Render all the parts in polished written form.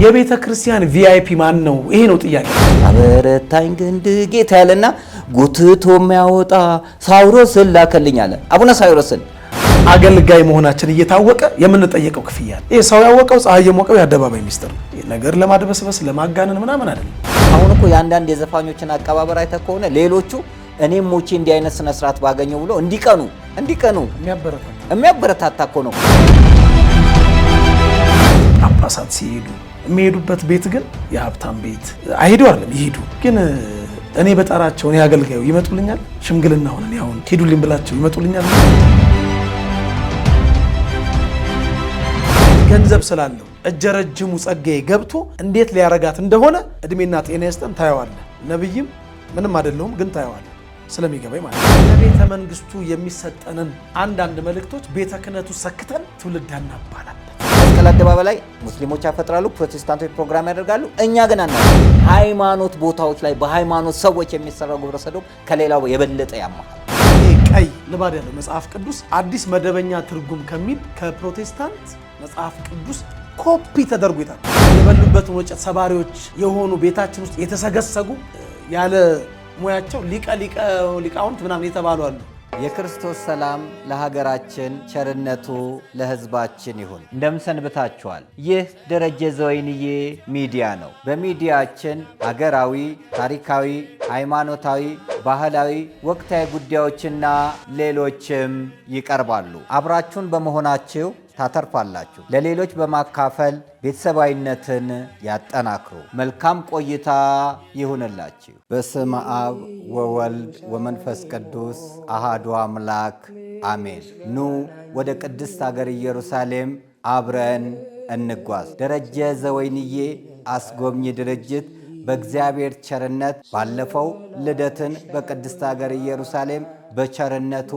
የቤተ ክርስቲያን ቪአይፒ ማን ነው? ይሄ ነው ጥያቄ። አበረታኝ ግንድ ጌታ ያለና ጉትቶ የሚያወጣ ሳውሮስን ላከልኝ አለ። አቡነ ሳውሮስን አገልጋይ መሆናችን እየታወቀ የምንጠየቀው ክፍያ ይሄ ሰው ያወቀው ፀሐይ የሞቀው የአደባባይ ሚስጥር ነው። ነገር ለማድበስበስ ለማጋነን ምናምን አይደለም። አሁን እኮ የአንዳንድ የዘፋኞችን አቀባበር አይተህ ከሆነ ሌሎቹ እኔም ሞቼ እንዲህ አይነት ስነ ስርዓት ባገኘው ብሎ እንዲቀኑ የሚያበረታታ እኮ ነው። ጳጳሳት ሲሄዱ የሚሄዱበት ቤት ግን የሀብታም ቤት አይሄዱ አይደለም ይሄዱ። ግን እኔ በጣራቸው እኔ አገልጋዩ ይመጡልኛል። ሽምግልና ሆነን ያውን ሄዱልኝ ብላቸው ይመጡልኛል። ገንዘብ ስላለው እጀረጅሙ ጸጋዬ ገብቶ እንዴት ሊያረጋት እንደሆነ እድሜና ጤና ይስጠን። ታየዋለህ። ነብይም ምንም አይደለሁም ግን ታየዋለህ ስለሚገባኝ ማለት ነው። ለቤተ መንግስቱ የሚሰጠንን አንዳንድ መልእክቶች ቤተ ክህነቱ ሰክተን ትውልድ ያናባላል። መስቀል አደባባይ ላይ ሙስሊሞች ያፈጥራሉ፣ ፕሮቴስታንቶች ፕሮግራም ያደርጋሉ። እኛ ግን ሃይማኖት ቦታዎች ላይ በሃይማኖት ሰዎች የሚሰራው ግብረ ሰዶም ከሌላው የበለጠ ያማል። ቀይ ልባድ ያለው መጽሐፍ ቅዱስ አዲስ መደበኛ ትርጉም ከሚል ከፕሮቴስታንት መጽሐፍ ቅዱስ ኮፒ ተደርጎ ይታል። የበሉበትን ወጨት ሰባሪዎች የሆኑ ቤታችን ውስጥ የተሰገሰጉ ያለ ሙያቸው ሊቃውንት ምናምን የተባሉ አሉ። የክርስቶስ ሰላም ለሀገራችን፣ ቸርነቱ ለሕዝባችን ይሁን። እንደምሰንብታችኋል። ይህ ደረጀ ዘወይንዬ ሚዲያ ነው። በሚዲያችን ሀገራዊ፣ ታሪካዊ፣ ሃይማኖታዊ፣ ባህላዊ፣ ወቅታዊ ጉዳዮችና ሌሎችም ይቀርባሉ። አብራችሁን በመሆናችሁ ታተርፋላችሁ። ለሌሎች በማካፈል ቤተሰባዊነትን ያጠናክሩ። መልካም ቆይታ ይሁንላችሁ። በስመ አብ ወወልድ ወመንፈስ ቅዱስ አሃዱ አምላክ አሜን። ኑ ወደ ቅድስት ሀገር ኢየሩሳሌም አብረን እንጓዝ። ደረጀ ዘወይንዬ አስጎብኚ ድርጅት በእግዚአብሔር ቸርነት ባለፈው ልደትን በቅድስት ሀገር ኢየሩሳሌም በቸርነቱ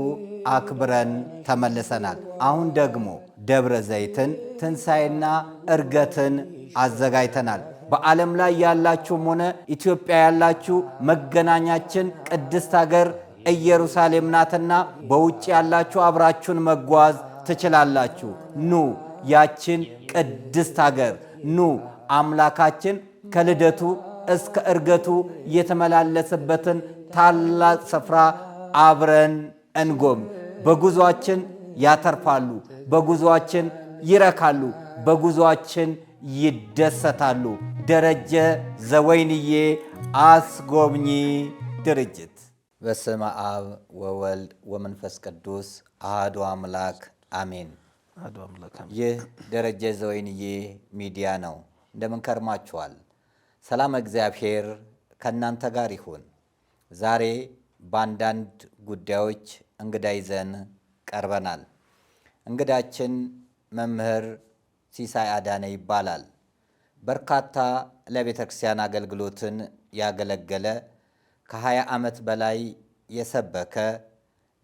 አክብረን ተመልሰናል። አሁን ደግሞ ደብረ ዘይትን ትንሣኤና ዕርገትን አዘጋጅተናል። በዓለም ላይ ያላችሁም ሆነ ኢትዮጵያ ያላችሁ መገናኛችን ቅድስት ሀገር ኢየሩሳሌም ናትና በውጭ ያላችሁ አብራችሁን መጓዝ ትችላላችሁ። ኑ ያችን ቅድስት ሀገር ኑ አምላካችን ከልደቱ እስከ ዕርገቱ የተመላለሰበትን ታላቅ ስፍራ አብረን እንጎም። በጉዟችን ያተርፋሉ፣ በጉዟችን ይረካሉ፣ በጉዟችን ይደሰታሉ። ደረጀ ዘወይንዬ አስጎብኚ ድርጅት። በስመ አብ ወወልድ ወመንፈስ ቅዱስ አሐዱ አምላክ አሜን። ይህ ደረጀ ዘወይንዬ ሚዲያ ነው። እንደምን ከርማችኋል? ሰላም እግዚአብሔር ከእናንተ ጋር ይሁን። ዛሬ በአንዳንድ ጉዳዮች እንግዳ ይዘን ቀርበናል። እንግዳችን መምህር ሲሳይ አዳነ ይባላል። በርካታ ለቤተ ክርስቲያን አገልግሎትን ያገለገለ ከ20 ዓመት በላይ የሰበከ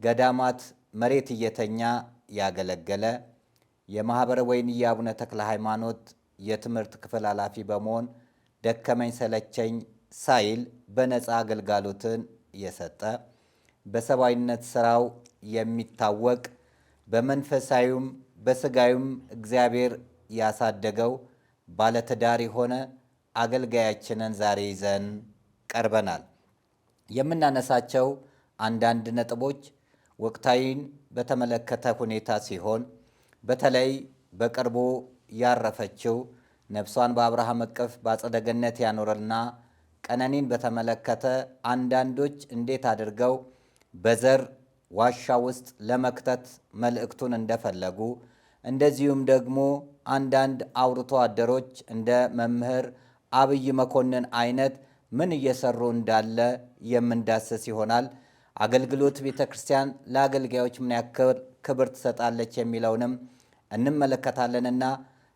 ገዳማት መሬት እየተኛ ያገለገለ የማኅበረ ወይንዬ አቡነ ተክለ ሃይማኖት የትምህርት ክፍል ኃላፊ በመሆን ደከመኝ ሰለቸኝ ሳይል በነፃ አገልጋሎትን የሰጠ በሰብአዊነት ሥራው የሚታወቅ በመንፈሳዊም በሥጋዊም እግዚአብሔር ያሳደገው ባለትዳር የሆነ አገልጋያችንን ዛሬ ይዘን ቀርበናል። የምናነሳቸው አንዳንድ ነጥቦች ወቅታዊን በተመለከተ ሁኔታ ሲሆን በተለይ በቅርቡ ያረፈችው ነፍሷን በአብርሃም እቅፍ በአጸደ ገነት ያኖረና ቀነኒን በተመለከተ አንዳንዶች እንዴት አድርገው በዘር ዋሻ ውስጥ ለመክተት መልእክቱን እንደፈለጉ እንደዚሁም ደግሞ አንዳንድ አውርቶ አደሮች እንደ መምህር አብይ መኮንን አይነት ምን እየሰሩ እንዳለ የምንዳስስ ይሆናል። አገልግሎት ቤተ ክርስቲያን ለአገልጋዮች ምን ያክል ክብር ትሰጣለች የሚለውንም እንመለከታለንና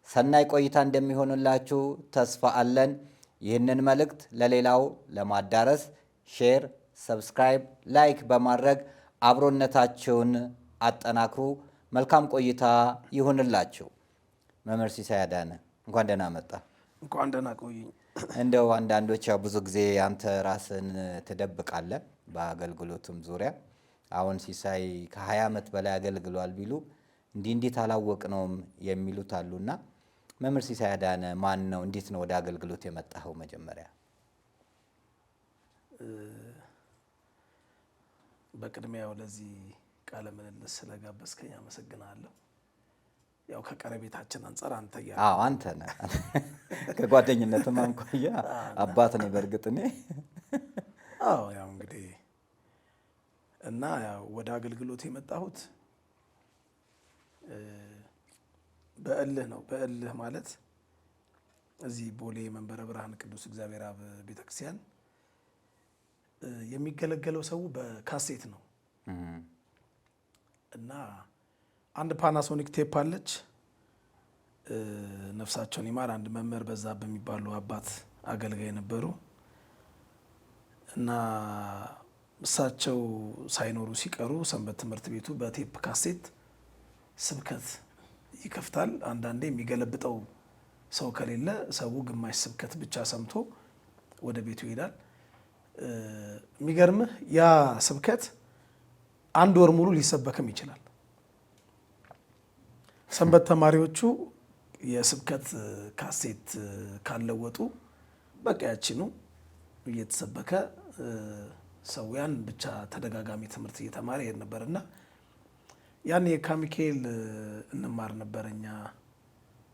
ሰናይ ቆይታ እንደሚሆንላችሁ ተስፋ አለን። ይህንን መልእክት ለሌላው ለማዳረስ ሼር፣ ሰብስክራይብ፣ ላይክ በማድረግ አብሮነታችሁን አጠናክሩ። መልካም ቆይታ ይሁንላችሁ። መምህር ሲሳይ አዳነ እንኳን ደህና መጣ። እንኳን ደህና ቆዩኝ። እንደው አንዳንዶች ያው ብዙ ጊዜ አንተ ራስን ትደብቃለህ በአገልግሎቱም ዙሪያ። አሁን ሲሳይ ከ20 ዓመት በላይ አገልግሏል ቢሉ እንዴት አላወቅነውም የሚሉት አሉና መምህር ሲሳይ አዳነ ማን ነው? እንዴት ነው ወደ አገልግሎት የመጣኸው? መጀመሪያ በቅድሚያው ለዚህ ቃለ ምልልስ ስለጋበዝከኝ አመሰግናለሁ። ያው ከቀረቤታችን አንፃር አንተ አንተ ነህ ከጓደኝነትም አንኳያ አባት ነኝ በእርግጥ እኔ ያው እንግዲህ እና ያው ወደ አገልግሎት የመጣሁት በእልህ ነው። በእልህ ማለት እዚህ ቦሌ መንበረ ብርሃን ቅዱስ እግዚአብሔር አብ ቤተክርስቲያን የሚገለገለው ሰው በካሴት ነው እና አንድ ፓናሶኒክ ቴፕ አለች። ነፍሳቸውን ይማር አንድ መምህር በዛብህ የሚባሉ አባት አገልጋይ ነበሩ እና እሳቸው ሳይኖሩ ሲቀሩ ሰንበት ትምህርት ቤቱ በቴፕ ካሴት ስብከት ይከፍታል። አንዳንዴ የሚገለብጠው ሰው ከሌለ ሰው ግማሽ ስብከት ብቻ ሰምቶ ወደ ቤቱ ይሄዳል። የሚገርምህ ያ ስብከት 1 ወር ሙሉ ሊሰበክም ይችላል። ሰንበት ተማሪዎቹ የስብከት ካሴት ካለወጡ በቃ ያችኑ እየተሰበከ ሰው ያን ብቻ ተደጋጋሚ ትምህርት እየተማረ ይሄድ ነበርና ያን የካ ሚካኤል እንማር ነበር እኛ።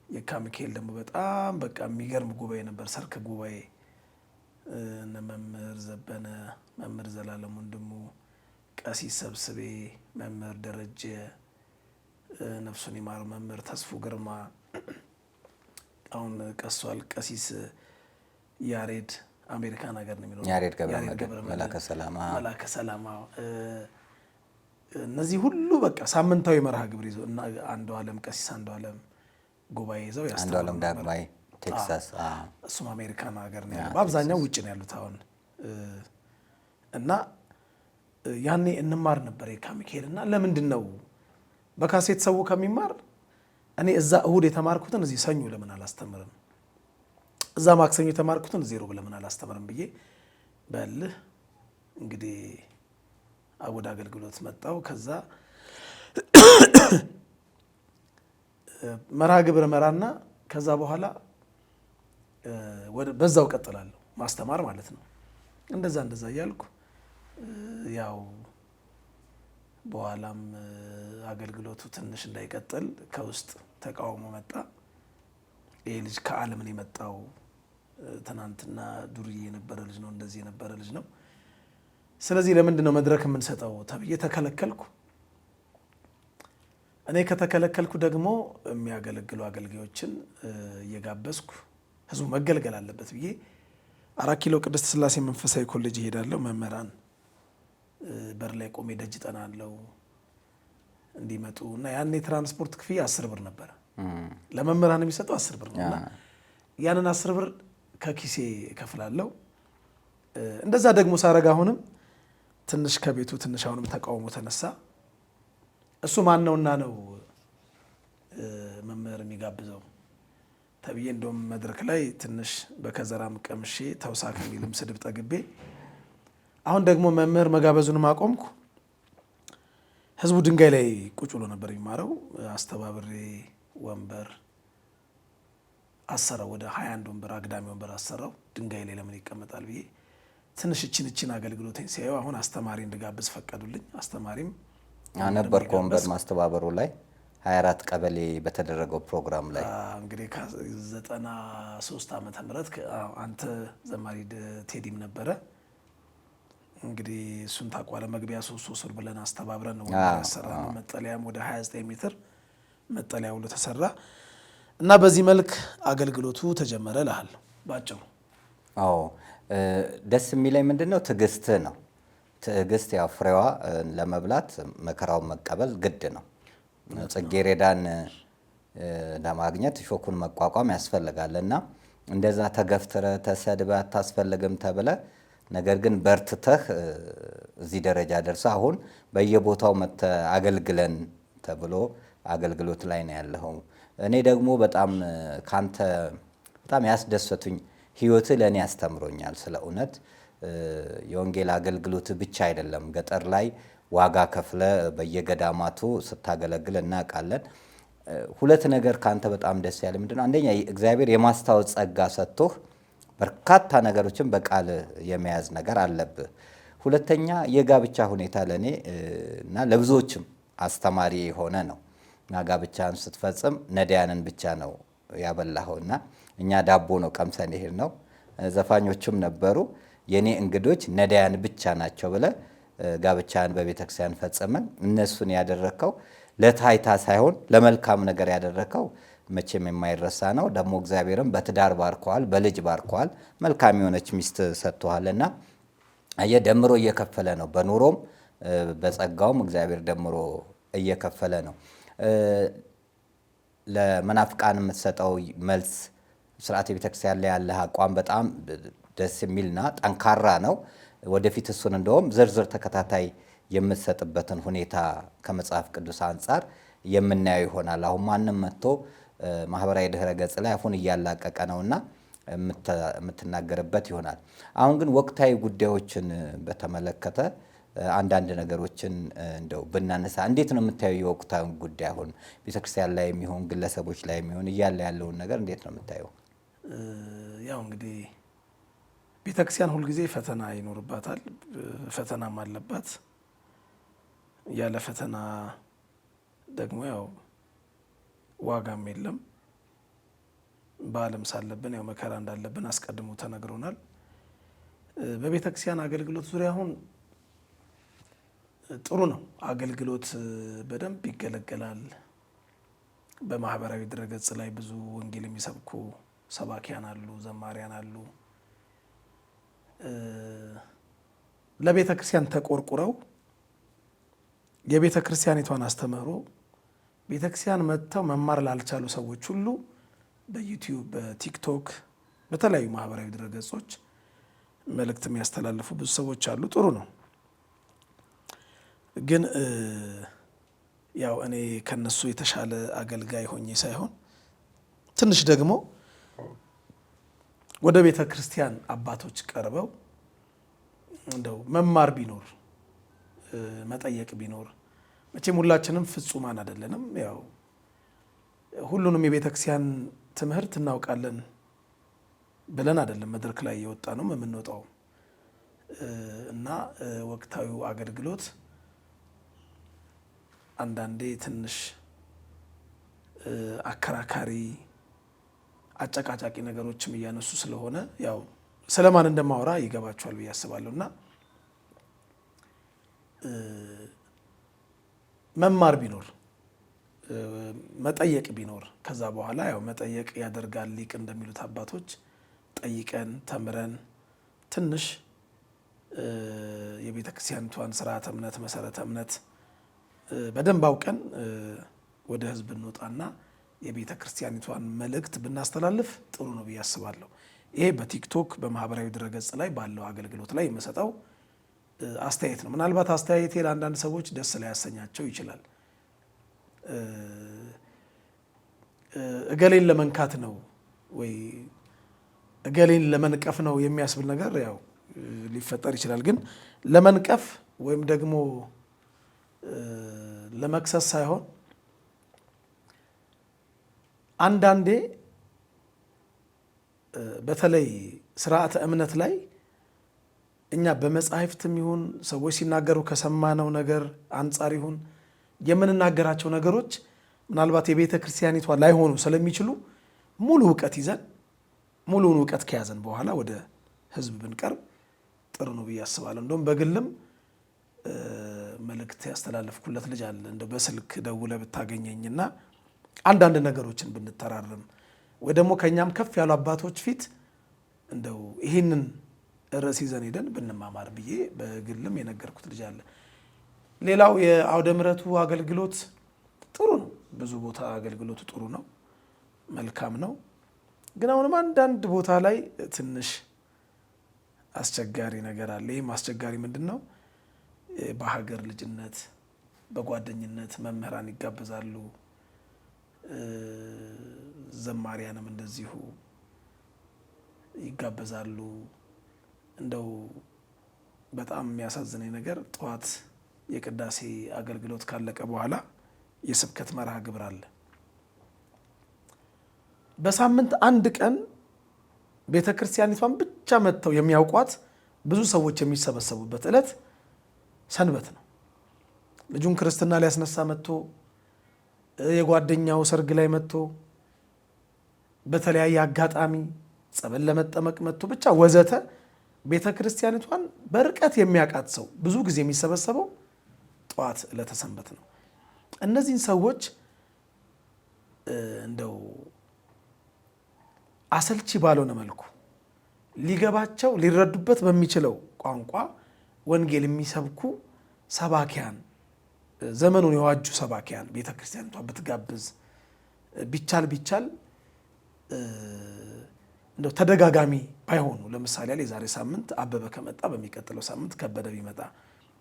የካ ሚካኤል ደግሞ በጣም በቃ የሚገርም ጉባኤ ነበር። ሰርክ ጉባኤ እነ መምህር ዘበነ፣ መምህር ዘላለም ወንድሙ፣ ቀሲስ ሰብስቤ፣ መምህር ደረጀ ነፍሱን ይማር፣ መምህር ተስፉ ግርማ አሁን ቀሷል፣ ቀሲስ ያሬድ አሜሪካን ሀገር ነው የሚኖረው፣ ያሬድ ገብረ መላከ ሰላማ እነዚህ ሁሉ በቃ ሳምንታዊ መርሃ ግብር ይዘው እና አንዱ ዓለም ቀሲስ አንዱ ዓለም ጉባኤ ይዘው አንዱ ዓለም ዳግማይ ቴክሳስ እሱም አሜሪካን ሀገር ነው ያለው። በአብዛኛው ውጭ ነው ያሉት አሁን እና ያኔ እንማር ነበር የካ ሚካኤል እና ለምንድን ነው በካሴት ሰው ከሚማር እኔ እዛ እሁድ የተማርኩትን እዚህ ሰኞ ለምን አላስተምርም፣ እዛ ማክሰኞ የተማርኩትን እዚህ ሮብ ለምን አላስተምርም ብዬ በልህ እንግዲህ ወደ አገልግሎት መጣው። ከዛ መርሃ ግብር መራና ከዛ በኋላ በዛው ቀጥላለሁ ማስተማር ማለት ነው። እንደዛ እያልኩ ያው በኋላም አገልግሎቱ ትንሽ እንዳይቀጥል ከውስጥ ተቃውሞ መጣ። ይሄ ልጅ ከዓለም ነው የመጣው፣ ትናንትና ዱርዬ የነበረ ልጅ ነው፣ እንደዚህ የነበረ ልጅ ነው፣ ስለዚህ ለምንድን ነው መድረክ የምንሰጠው ተብዬ ተከለከልኩ። እኔ ከተከለከልኩ ደግሞ የሚያገለግሉ አገልጋዮችን እየጋበዝኩ ህዝቡ መገልገል አለበት ብዬ 4 ኪሎ ቅድስት ሥላሴ መንፈሳዊ ኮሌጅ እሄዳለሁ። መምህራን በር ላይ ቆሜ ደጅ ጠናለሁ እንዲመጡ እና ያኔ ትራንስፖርት ክፍያ 10 ብር ነበረ። ለመምህራን የሚሰጠው 10 ብር ነው እና ያንን 10 ብር ከኪሴ እከፍላለሁ። እንደዛ ደግሞ ሳረጋ አሁንም ትንሽ ከቤቱ ትንሽ አሁንም ተቃውሞ ተነሳ። እሱ ማን ነውና ነው መምህር የሚጋብዘው ተብዬ እንደውም መድረክ ላይ ትንሽ በከዘራም ቀምሼ ተውሳክ የሚልም ስድብ ጠግቤ አሁን ደግሞ መምህር መጋበዙንም አቆምኩ። ህዝቡ ድንጋይ ላይ ቁጭ ብሎ ነበር የሚማረው። አስተባብሬ ወንበር አሰራው፣ ወደ 21 ወንበር አግዳሚ ወንበር አሰራው። ድንጋይ ላይ ለምን ይቀመጣል ብዬ ትንሽ እችን አገልግሎቴን ሲያዩ አሁን አስተማሪ እንድጋብዝ ፈቀዱልኝ። አስተማሪም ነበርኩ ወንበር ማስተባበሩ ላይ 24 ቀበሌ በተደረገው ፕሮግራም ላይ እንግዲህ ከ93 ዓመተ ምህረት አንተ ዘማሪ ቴዲም ነበረ እንግዲህ እሱን ታቋለ መግቢያ 3 ብር ብለን አስተባብረን ነው ያሰራነው። መጠለያም ወደ 29 ሜትር መጠለያ ሁሉ ተሰራ እና በዚህ መልክ አገልግሎቱ ተጀመረ እልሃለሁ ባጭሩ። አዎ ደስ የሚለኝ ምንድነው ትዕግስት ነው። ትዕግስት ያው ፍሬዋ ለመብላት መከራውን መቀበል ግድ ነው። ጽጌረዳን ለማግኘት ሾኩን መቋቋም ያስፈልጋል እና እንደዛ ተገፍትረ ተሰድበ አታስፈልግም ተብለ ነገር ግን በርትተህ እዚህ ደረጃ ደርሰ አሁን በየቦታው መተ አገልግለን ተብሎ አገልግሎት ላይ ነው ያለው። እኔ ደግሞ በጣም ካንተ በጣም ያስደሰቱኝ ህይወት ለኔ ያስተምሮኛል። ስለ እውነት የወንጌል አገልግሎት ብቻ አይደለም፣ ገጠር ላይ ዋጋ ከፍለ በየገዳማቱ ስታገለግል እናውቃለን። ሁለት ነገር ካንተ በጣም ደስ ያለ ምንድነው? አንደኛ እግዚአብሔር የማስታወስ ጸጋ ሰጥቶህ በርካታ ነገሮችን በቃል የመያዝ ነገር አለብህ። ሁለተኛ የጋብቻ ሁኔታ ለኔ እና ለብዙዎችም አስተማሪ የሆነ ነው። እና ጋብቻን ስትፈጽም ነዳያንን ብቻ ነው ያበላኸውና እኛ ዳቦ ነው ቀምሰን ይሄድ ነው። ዘፋኞቹም ነበሩ የኔ እንግዶች ነዳያን ብቻ ናቸው ብለህ ጋብቻን በቤተክርስቲያን ፈጽመን እነሱን ያደረከው ለታይታ ሳይሆን ለመልካም ነገር ያደረከው መቼም የማይረሳ ነው። ደግሞ እግዚአብሔርም በትዳር ባርከዋል፣ በልጅ ባርከዋል፣ መልካም የሆነች ሚስት ሰጥቷልና ደምሮ እየከፈለ ነው። በኑሮም በጸጋውም እግዚአብሔር ደምሮ እየከፈለ ነው። ለመናፍቃን የምትሰጠው መልስ ስርዓተ ቤተክርስቲያን ላይ ያለ አቋም በጣም ደስ የሚልና ጠንካራ ነው። ወደፊት እሱን እንደውም ዝርዝር ተከታታይ የምትሰጥበትን ሁኔታ ከመጽሐፍ ቅዱስ አንጻር የምናየው ይሆናል። አሁን ማንም መጥቶ ማህበራዊ ድህረ ገጽ ላይ አፉን እያላቀቀ ነውና የምትናገርበት ይሆናል። አሁን ግን ወቅታዊ ጉዳዮችን በተመለከተ አንዳንድ ነገሮችን እንደው ብናነሳ እንዴት ነው የምታየው? የወቅታዊ ጉዳይ አሁን ቤተክርስቲያን ላይ የሚሆን ግለሰቦች ላይ የሚሆን እያለ ያለውን ነገር እንዴት ነው የምታየው? ያው እንግዲህ ቤተክርስቲያን ሁልጊዜ ፈተና ይኖርባታል፣ ፈተናም አለባት። ያለ ፈተና ደግሞ ያው ዋጋም የለም። በዓለም ሳለብን ያው መከራ እንዳለብን አስቀድሞ ተነግሮናል። በቤተክርስቲያን አገልግሎት ዙሪያ አሁን ጥሩ ነው። አገልግሎት በደንብ ይገለገላል። በማህበራዊ ድረገጽ ላይ ብዙ ወንጌል የሚሰብኩ ሰባኪያን አሉ፣ ዘማሪያን አሉ። ለቤተ ክርስቲያን ተቆርቁረው የቤተ ክርስቲያኒቷን አስተምህሮ ቤተ ክርስቲያን መጥተው መማር ላልቻሉ ሰዎች ሁሉ በዩቲዩብ፣ በቲክቶክ፣ በተለያዩ ማህበራዊ ድረገጾች መልእክት የሚያስተላልፉ ብዙ ሰዎች አሉ። ጥሩ ነው። ግን ያው እኔ ከነሱ የተሻለ አገልጋይ ሆኜ ሳይሆን ትንሽ ደግሞ ወደ ቤተ ክርስቲያን አባቶች ቀርበው እንደው መማር ቢኖር መጠየቅ ቢኖር፣ መቼም ሁላችንም ፍጹማን አይደለንም። ያው ሁሉንም የቤተ ክርስቲያን ትምህርት እናውቃለን ብለን አይደለም መድረክ ላይ እየወጣ ነው የምንወጣው እና ወቅታዊው አገልግሎት አንዳንዴ ትንሽ አከራካሪ አጨቃጫቂ ነገሮችም እያነሱ ስለሆነ ያው ስለማን እንደማወራ ይገባቸዋል ብዬ አስባለሁ። እና መማር ቢኖር መጠየቅ ቢኖር ከዛ በኋላ ያው መጠየቅ ያደርጋል ሊቅ እንደሚሉት አባቶች ጠይቀን ተምረን ትንሽ የቤተ ክርስቲያኒቷን ስርዓተ እምነት መሰረተ እምነት በደንብ አውቀን ወደ ሕዝብ እንወጣና የቤተ ክርስቲያኒቷን መልእክት ብናስተላልፍ ጥሩ ነው ብዬ አስባለሁ። ይሄ በቲክቶክ በማህበራዊ ድረገጽ ላይ ባለው አገልግሎት ላይ የምሰጠው አስተያየት ነው። ምናልባት አስተያየቴ ለአንዳንድ ሰዎች ደስ ላያሰኛቸው ይችላል። እገሌን ለመንካት ነው ወይ እገሌን ለመንቀፍ ነው የሚያስብል ነገር ያው ሊፈጠር ይችላል። ግን ለመንቀፍ ወይም ደግሞ ለመክሰስ ሳይሆን አንዳንዴ በተለይ ስርዓተ እምነት ላይ እኛ በመጻሕፍትም ይሁን ሰዎች ሲናገሩ ከሰማነው ነገር አንጻር ይሁን የምንናገራቸው ነገሮች ምናልባት የቤተ ክርስቲያኒቷ ላይሆኑ ስለሚችሉ ሙሉ እውቀት ይዘን ሙሉውን እውቀት ከያዘን በኋላ ወደ ሕዝብ ብንቀርብ ጥሩ ነው ብዬ አስባለሁ። እንደውም በግልም መልእክት ያስተላለፍኩለት ልጅ አለ። እንደው በስልክ ደውለህ ብታገኘኝና አንዳንድ ነገሮችን ብንተራረም ወይ ደግሞ ከኛም ከፍ ያሉ አባቶች ፊት እንደው ይህንን ርዕስ ይዘን ሄደን ብንማማር ብዬ በግልም የነገርኩት ልጅ አለ። ሌላው የአውደ ምሕረቱ አገልግሎት ጥሩ ነው። ብዙ ቦታ አገልግሎቱ ጥሩ ነው፣ መልካም ነው። ግን አሁንም አንዳንድ ቦታ ላይ ትንሽ አስቸጋሪ ነገር አለ። ይህም አስቸጋሪ ምንድን ነው? በሀገር ልጅነት በጓደኝነት መምህራን ይጋበዛሉ፣ ዘማሪያንም እንደዚሁ ይጋበዛሉ። እንደው በጣም የሚያሳዝነኝ ነገር ጠዋት የቅዳሴ አገልግሎት ካለቀ በኋላ የስብከት መርሃ ግብር አለ። በሳምንት አንድ ቀን ቤተ ክርስቲያኒቷን ብቻ መጥተው የሚያውቋት ብዙ ሰዎች የሚሰበሰቡበት ዕለት ሰንበት ነው። ልጁን ክርስትና ሊያስነሳ መጥቶ የጓደኛው ሰርግ ላይ መጥቶ በተለያየ አጋጣሚ ጸበል ለመጠመቅ መጥቶ ብቻ ወዘተ ቤተ ክርስቲያኒቷን በርቀት የሚያውቃት ሰው ብዙ ጊዜ የሚሰበሰበው ጠዋት ዕለተ ሰንበት ነው። እነዚህን ሰዎች እንደው አሰልቺ ባልሆነ መልኩ ሊገባቸው ሊረዱበት በሚችለው ቋንቋ ወንጌል የሚሰብኩ ሰባኪያን፣ ዘመኑን የዋጁ ሰባኪያን ቤተ ክርስቲያኒቷ ብትጋብዝ ቢቻል እንደው ተደጋጋሚ ባይሆኑ፣ ለምሳሌ ላይ የዛሬ ሳምንት አበበ ከመጣ በሚቀጥለው ሳምንት ከበደ ቢመጣ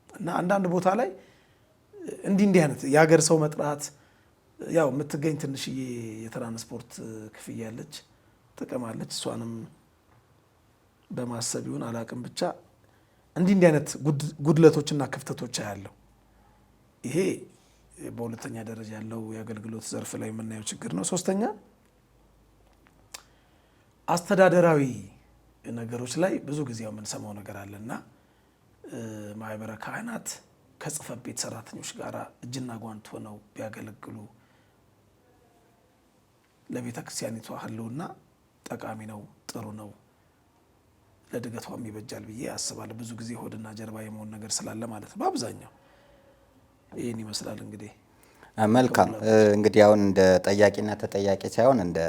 እና አንዳንድ ቦታ ላይ እንዲህ አይነት የሀገር ሰው መጥራት ያው የምትገኝ ትንሽዬ የትራንስፖርት ክፍያ ያለች ትቀማለች። እሷንም በማሰብ ይሁን አላቅም፣ ብቻ እንዲህ አይነት ጉድለቶችና ክፍተቶች ያለው ይሄ በሁለተኛ ደረጃ ያለው የአገልግሎት ዘርፍ ላይ የምናየው ችግር ነው። ሶስተኛ አስተዳደራዊ ነገሮች ላይ ብዙ ጊዜ የምንሰማው ነገር አለና ማህበረ ካህናት ከጽሕፈት ቤት ሰራተኞች ጋር እጅና ጓንት ሆነው ቢያገለግሉ ለቤተ ክርስቲያኒቷ ሕልውና ጠቃሚ ነው፣ ጥሩ ነው፣ ለድገቷም ይበጃል ብዬ አስባለሁ። ብዙ ጊዜ ሆድና ጀርባ የመሆን ነገር ስላለ ማለት ነው። በአብዛኛው ይህን ይመስላል። እንግዲህ መልካም። እንግዲህ አሁን እንደ ጠያቂና ተጠያቂ ሳይሆን እንደ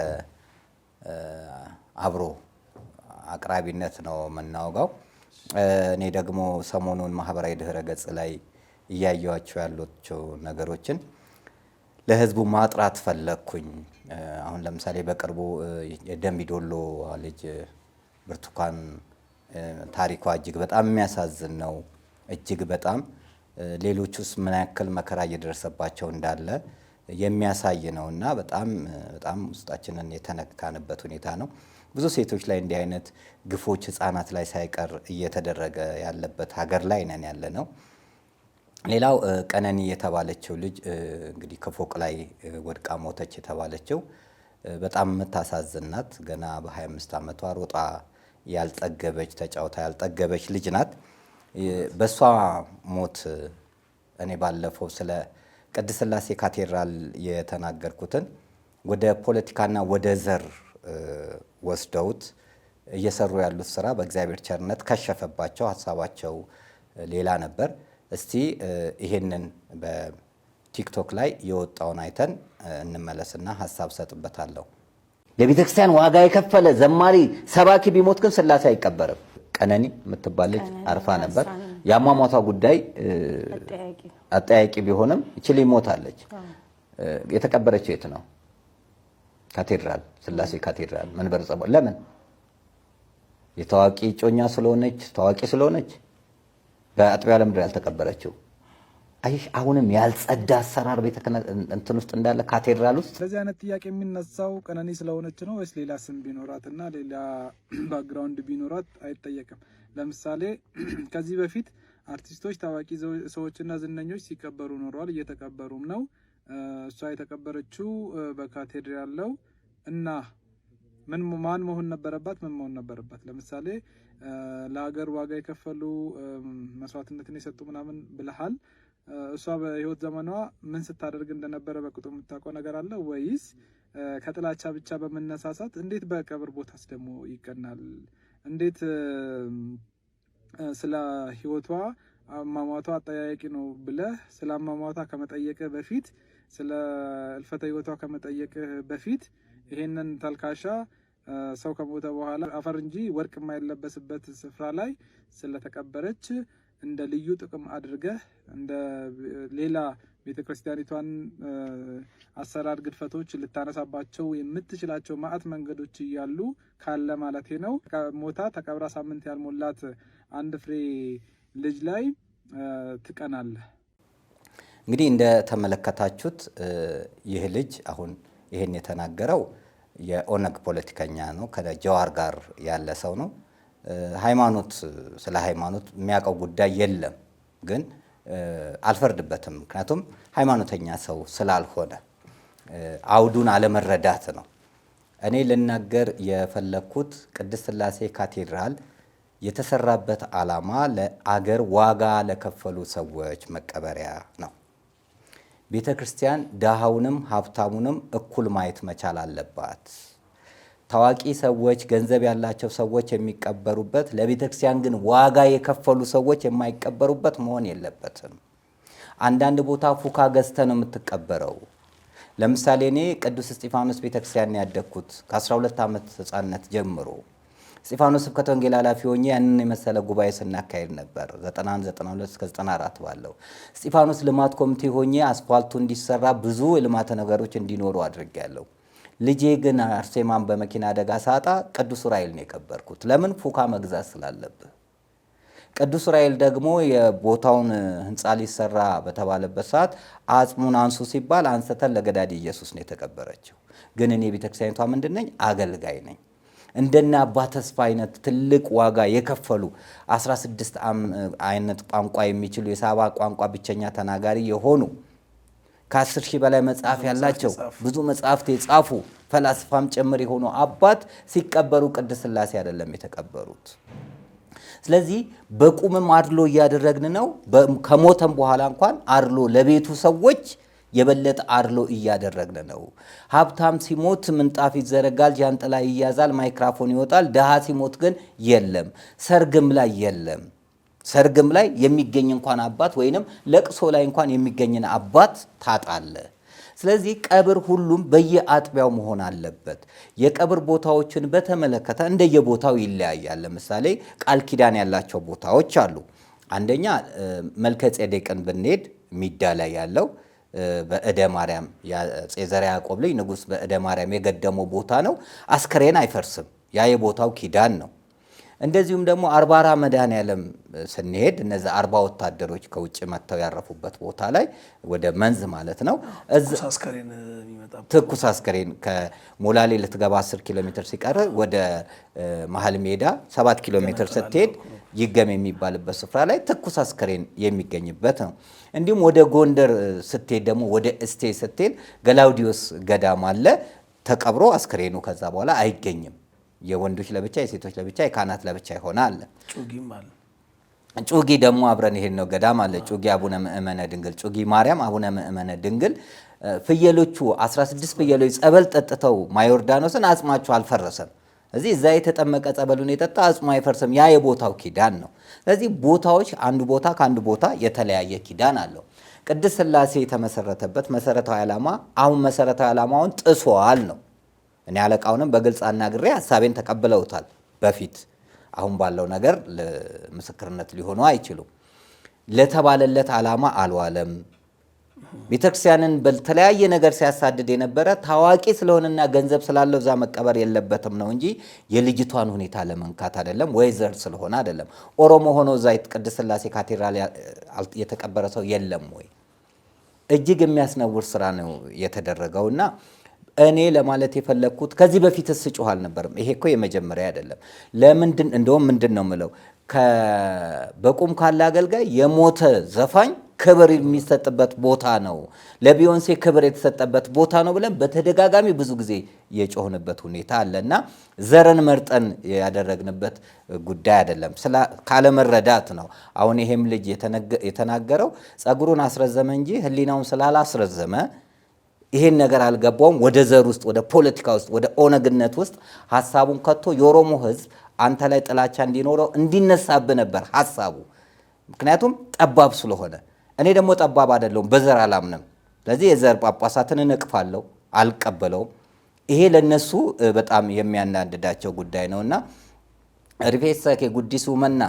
አብሮ አቅራቢነት ነው የምናወጋው። እኔ ደግሞ ሰሞኑን ማህበራዊ ድህረ ገጽ ላይ እያየኋቸው ያሏቸው ነገሮችን ለህዝቡ ማጥራት ፈለግኩኝ። አሁን ለምሳሌ በቅርቡ የደምቢዶሎ ልጅ ብርቱካን ታሪኳ እጅግ በጣም የሚያሳዝን ነው። እጅግ በጣም ሌሎቹስ ምን ያክል መከራ እየደረሰባቸው እንዳለ የሚያሳይ ነው እና በጣም ውስጣችንን የተነካንበት ሁኔታ ነው። ብዙ ሴቶች ላይ እንዲህ አይነት ግፎች ህፃናት ላይ ሳይቀር እየተደረገ ያለበት ሀገር ላይ ነን ያለ ነው። ሌላው ቀነኒ የተባለችው ልጅ እንግዲህ ከፎቅ ላይ ወድቃ ሞተች የተባለችው በጣም የምታሳዝን ናት። ገና በ25 ዓመቷ ሮጣ ያልጠገበች ተጫውታ ያልጠገበች ልጅ ናት። በሷ ሞት እኔ ባለፈው ስለ ቅድስት ሥላሴ ካቴድራል የተናገርኩትን ወደ ፖለቲካና ወደ ዘር ወስደውት እየሰሩ ያሉት ስራ በእግዚአብሔር ቸርነት ከሸፈባቸው። ሀሳባቸው ሌላ ነበር። እስቲ ይሄንን በቲክቶክ ላይ የወጣውን አይተን እንመለስና ሀሳብ ሰጥበታለሁ። ለቤተ ክርስቲያን ዋጋ የከፈለ ዘማሪ ሰባኪ ቢሞት ግን ሥላሴ አይቀበርም። ቀነኒ የምትባል ልጅ አርፋ ነበር። የአሟሟቷ ጉዳይ አጠያቂ ቢሆንም ይችል ሞታለች። የተቀበረችው የት ነው? ካቴድራል፣ ሥላሴ ካቴድራል መንበረ ጸባዖት። ለምን? የታዋቂ እጮኛ ስለሆነች፣ ታዋቂ ስለሆነች። በአጥቢያ ለምድር ያልተቀበረችው አይሽ አሁንም ያልጸዳ አሰራር ቤተ ክህነት እንትን ውስጥ እንዳለ ካቴድራል ውስጥ። ስለዚህ አይነት ጥያቄ የሚነሳው ቀነኒ ስለሆነች ነው ወይስ ሌላ ስም ቢኖራትና ሌላ ባክግራውንድ ቢኖራት አይጠየቅም? ለምሳሌ ከዚህ በፊት አርቲስቶች፣ ታዋቂ ሰዎችና ዝነኞች ሲቀበሩ ኖረዋል፣ እየተቀበሩም ነው። እሷ የተቀበረችው በካቴድራል ነው እና ማን መሆን ነበረባት? ምን መሆን ነበረባት? ለምሳሌ ለሀገር ዋጋ የከፈሉ መስዋዕትነትን የሰጡ ምናምን ብለሃል። እሷ በህይወት ዘመኗ ምን ስታደርግ እንደነበረ በቅጡ የምታውቀው ነገር አለ ወይስ ከጥላቻ ብቻ በመነሳሳት? እንዴት በቀብር ቦታስ ደግሞ ይቀናል? እንዴት ስለ ህይወቷ አሟሟቷ አጠያያቂ ነው ብለህ ስለ አሟሟቷ ከመጠየቅህ በፊት፣ ስለ እልፈተ ህይወቷ ከመጠየቅህ በፊት ይሄንን ተልካሻ ሰው ከሞተ በኋላ አፈር እንጂ ወርቅ የማይለበስበት ስፍራ ላይ ስለተቀበረች እንደ ልዩ ጥቅም አድርገህ እንደ ሌላ ቤተክርስቲያኒቷን አሰራር ግድፈቶች ልታነሳባቸው የምትችላቸው ማዕት መንገዶች እያሉ ካለ ማለት ነው ሞታ ተቀብራ ሳምንት ያልሞላት አንድ ፍሬ ልጅ ላይ ትቀናለህ። እንግዲህ እንደተመለከታችሁት ይህ ልጅ አሁን ይሄን የተናገረው የኦነግ ፖለቲከኛ ነው። ከጀዋር ጋር ያለ ሰው ነው። ሃይማኖት ስለ ሃይማኖት የሚያውቀው ጉዳይ የለም፣ ግን አልፈርድበትም። ምክንያቱም ሃይማኖተኛ ሰው ስላልሆነ አውዱን አለመረዳት ነው። እኔ ልናገር የፈለኩት ቅድስት ሥላሴ ካቴድራል የተሰራበት ዓላማ ለአገር ዋጋ ለከፈሉ ሰዎች መቀበሪያ ነው። ቤተ ክርስቲያን ድሃውንም ሀብታሙንም እኩል ማየት መቻል አለባት። ታዋቂ ሰዎች፣ ገንዘብ ያላቸው ሰዎች የሚቀበሩበት፣ ለቤተ ክርስቲያን ግን ዋጋ የከፈሉ ሰዎች የማይቀበሩበት መሆን የለበትም። አንዳንድ ቦታ ፉካ ገዝተ ነው የምትቀበረው። ለምሳሌ እኔ ቅዱስ እስጢፋኖስ ቤተክርስቲያን ያደግኩት ከ12 ዓመት ሕፃንነት ጀምሮ እስጢፋኖስ ስብከተ ወንጌል ኃላፊ ሆኜ ያንን የመሰለ ጉባኤ ስናካሄድ ነበር 91 እስከ 94 ባለው። እስጢፋኖስ ልማት ኮሚቴ ሆኜ አስፋልቱ እንዲሰራ ብዙ የልማት ነገሮች እንዲኖሩ አድርጌያለሁ። ልጄ ግን አርሴማን በመኪና አደጋ ሳጣ ቅዱስ ዑራኤል ነው የቀበርኩት። ለምን? ፉካ መግዛት ስላለብህ። ቅዱስ ዑራኤል ደግሞ የቦታውን ህንፃ ሊሰራ በተባለበት ሰዓት አጽሙን አንሱ ሲባል አንስተን ለገዳዲ ኢየሱስ ነው የተቀበረችው። ግን እኔ ቤተክርስቲያኒቷ ምንድን ነኝ? አገልጋይ ነኝ። እንደና አባ ተስፋ አይነት ትልቅ ዋጋ የከፈሉ 16 አይነት ቋንቋ የሚችሉ የሳባ ቋንቋ ብቸኛ ተናጋሪ የሆኑ ከ10 ሺህ በላይ መጽሐፍ ያላቸው ብዙ መጽሐፍት የጻፉ ፈላስፋም ጭምር የሆኑ አባት ሲቀበሩ ቅድስት ሥላሴ አይደለም የተቀበሩት። ስለዚህ በቁምም አድሎ እያደረግን ነው። ከሞተም በኋላ እንኳን አድሎ ለቤቱ ሰዎች የበለጠ አድሎ እያደረግን ነው። ሀብታም ሲሞት ምንጣፍ ይዘረጋል፣ ጃንጥላ ይያዛል፣ ማይክራፎን ይወጣል። ድሃ ሲሞት ግን የለም። ሰርግም ላይ የለም። ሰርግም ላይ የሚገኝ እንኳን አባት ወይንም ለቅሶ ላይ እንኳን የሚገኝን አባት ታጣለ። ስለዚህ ቀብር ሁሉም በየአጥቢያው መሆን አለበት። የቀብር ቦታዎችን በተመለከተ እንደየቦታው ይለያያል። ለምሳሌ ቃል ኪዳን ያላቸው ቦታዎች አሉ። አንደኛ መልከ ጼዴቅን ብንሄድ ሚዳ ላይ ያለው በእደ ማርያም ዘርዓ ያዕቆብ ልጅ ንጉሥ በእደ ማርያም የገደመው ቦታ ነው። አስከሬን አይፈርስም። ያ የቦታው ኪዳን ነው። እንደዚሁም ደግሞ አርባራ መድኃኔዓለም ስንሄድ እነዚህ 40 ወታደሮች ከውጭ መጥተው ያረፉበት ቦታ ላይ ወደ መንዝ ማለት ነው። ትኩስ አስከሬን ከሞላሌ ልትገባ 10 ኪሎ ሜትር ሲቀር ወደ መሀል ሜዳ 7 ኪሎ ሜትር ስትሄድ ይገም የሚባልበት ስፍራ ላይ ትኩስ አስከሬን የሚገኝበት ነው። እንዲሁም ወደ ጎንደር ስትሄድ ደግሞ ወደ እስቴ ስትሄድ ገላውዲዮስ ገዳም አለ። ተቀብሮ አስከሬኑ ከዛ በኋላ አይገኝም። የወንዶች ለብቻ፣ የሴቶች ለብቻ፣ የካህናት ለብቻ ይሆናል። ጩጊ ደግሞ አብረን ይሄን ነው ገዳም አለ። ጩጊ አቡነ ምእመነ ድንግል፣ ጩጊ ማርያም አቡነ ምእመነ ድንግል። ፍየሎቹ 16 ፍየሎች ጸበል ጠጥተው ማዮርዳኖስን አጽማቸው አልፈረሰም። እዚህ እዛ የተጠመቀ ጸበሉን የጠጣ አጽሙ አይፈርስም። ያ የቦታው ኪዳን ነው። ስለዚህ ቦታዎች አንዱ ቦታ ከአንዱ ቦታ የተለያየ ኪዳን አለው። ቅድስት ሥላሴ የተመሰረተበት መሰረታዊ ዓላማ አሁን መሰረታዊ ዓላማውን ጥሷል ነው። እኔ አለቃውንም በግልጽ አናግሬ ሀሳቤን ተቀብለውታል። በፊት አሁን ባለው ነገር ምስክርነት ሊሆኑ አይችሉም። ለተባለለት ዓላማ አልዋለም። ቤተክርስቲያንን በተለያየ ነገር ሲያሳድድ የነበረ ታዋቂ ስለሆነና ገንዘብ ስላለው እዛ መቀበር የለበትም ነው እንጂ የልጅቷን ሁኔታ ለመንካት አይደለም፣ ወይ ዘር ስለሆነ አይደለም። ኦሮሞ ሆኖ እዛ ቅድስት ሥላሴ ካቴድራል የተቀበረ ሰው የለም ወይ? እጅግ የሚያስነውር ስራ ነው የተደረገውና እኔ ለማለት የፈለግኩት ከዚህ በፊት ስጩህ አልነበርም። ይሄ እኮ የመጀመሪያ አይደለም። ለምንድን እንደውም ምንድን ነው የምለው በቁም ካለ አገልጋይ የሞተ ዘፋኝ ክብር የሚሰጥበት ቦታ ነው፣ ለቢዮንሴ ክብር የተሰጠበት ቦታ ነው ብለን በተደጋጋሚ ብዙ ጊዜ የጮህንበት ሁኔታ አለና ዘረን መርጠን ያደረግንበት ጉዳይ አይደለም፣ ካለመረዳት ነው። አሁን ይሄም ልጅ የተናገረው ጸጉሩን አስረዘመ እንጂ ሕሊናውን ስላላስረዘመ ይሄን ነገር አልገባውም። ወደ ዘር ውስጥ፣ ወደ ፖለቲካ ውስጥ፣ ወደ ኦነግነት ውስጥ ሀሳቡን ከቶ የኦሮሞ ሕዝብ አንተ ላይ ጥላቻ እንዲኖረው እንዲነሳብህ ነበር ሀሳቡ። ምክንያቱም ጠባብ ስለሆነ። እኔ ደግሞ ጠባብ አይደለሁም፣ በዘር አላምንም። ስለዚህ የዘር ጳጳሳትን እነቅፋለሁ፣ አልቀበለውም። ይሄ ለነሱ በጣም የሚያናድዳቸው ጉዳይ ነውና ሪፌሳ ከጉዲሱ መና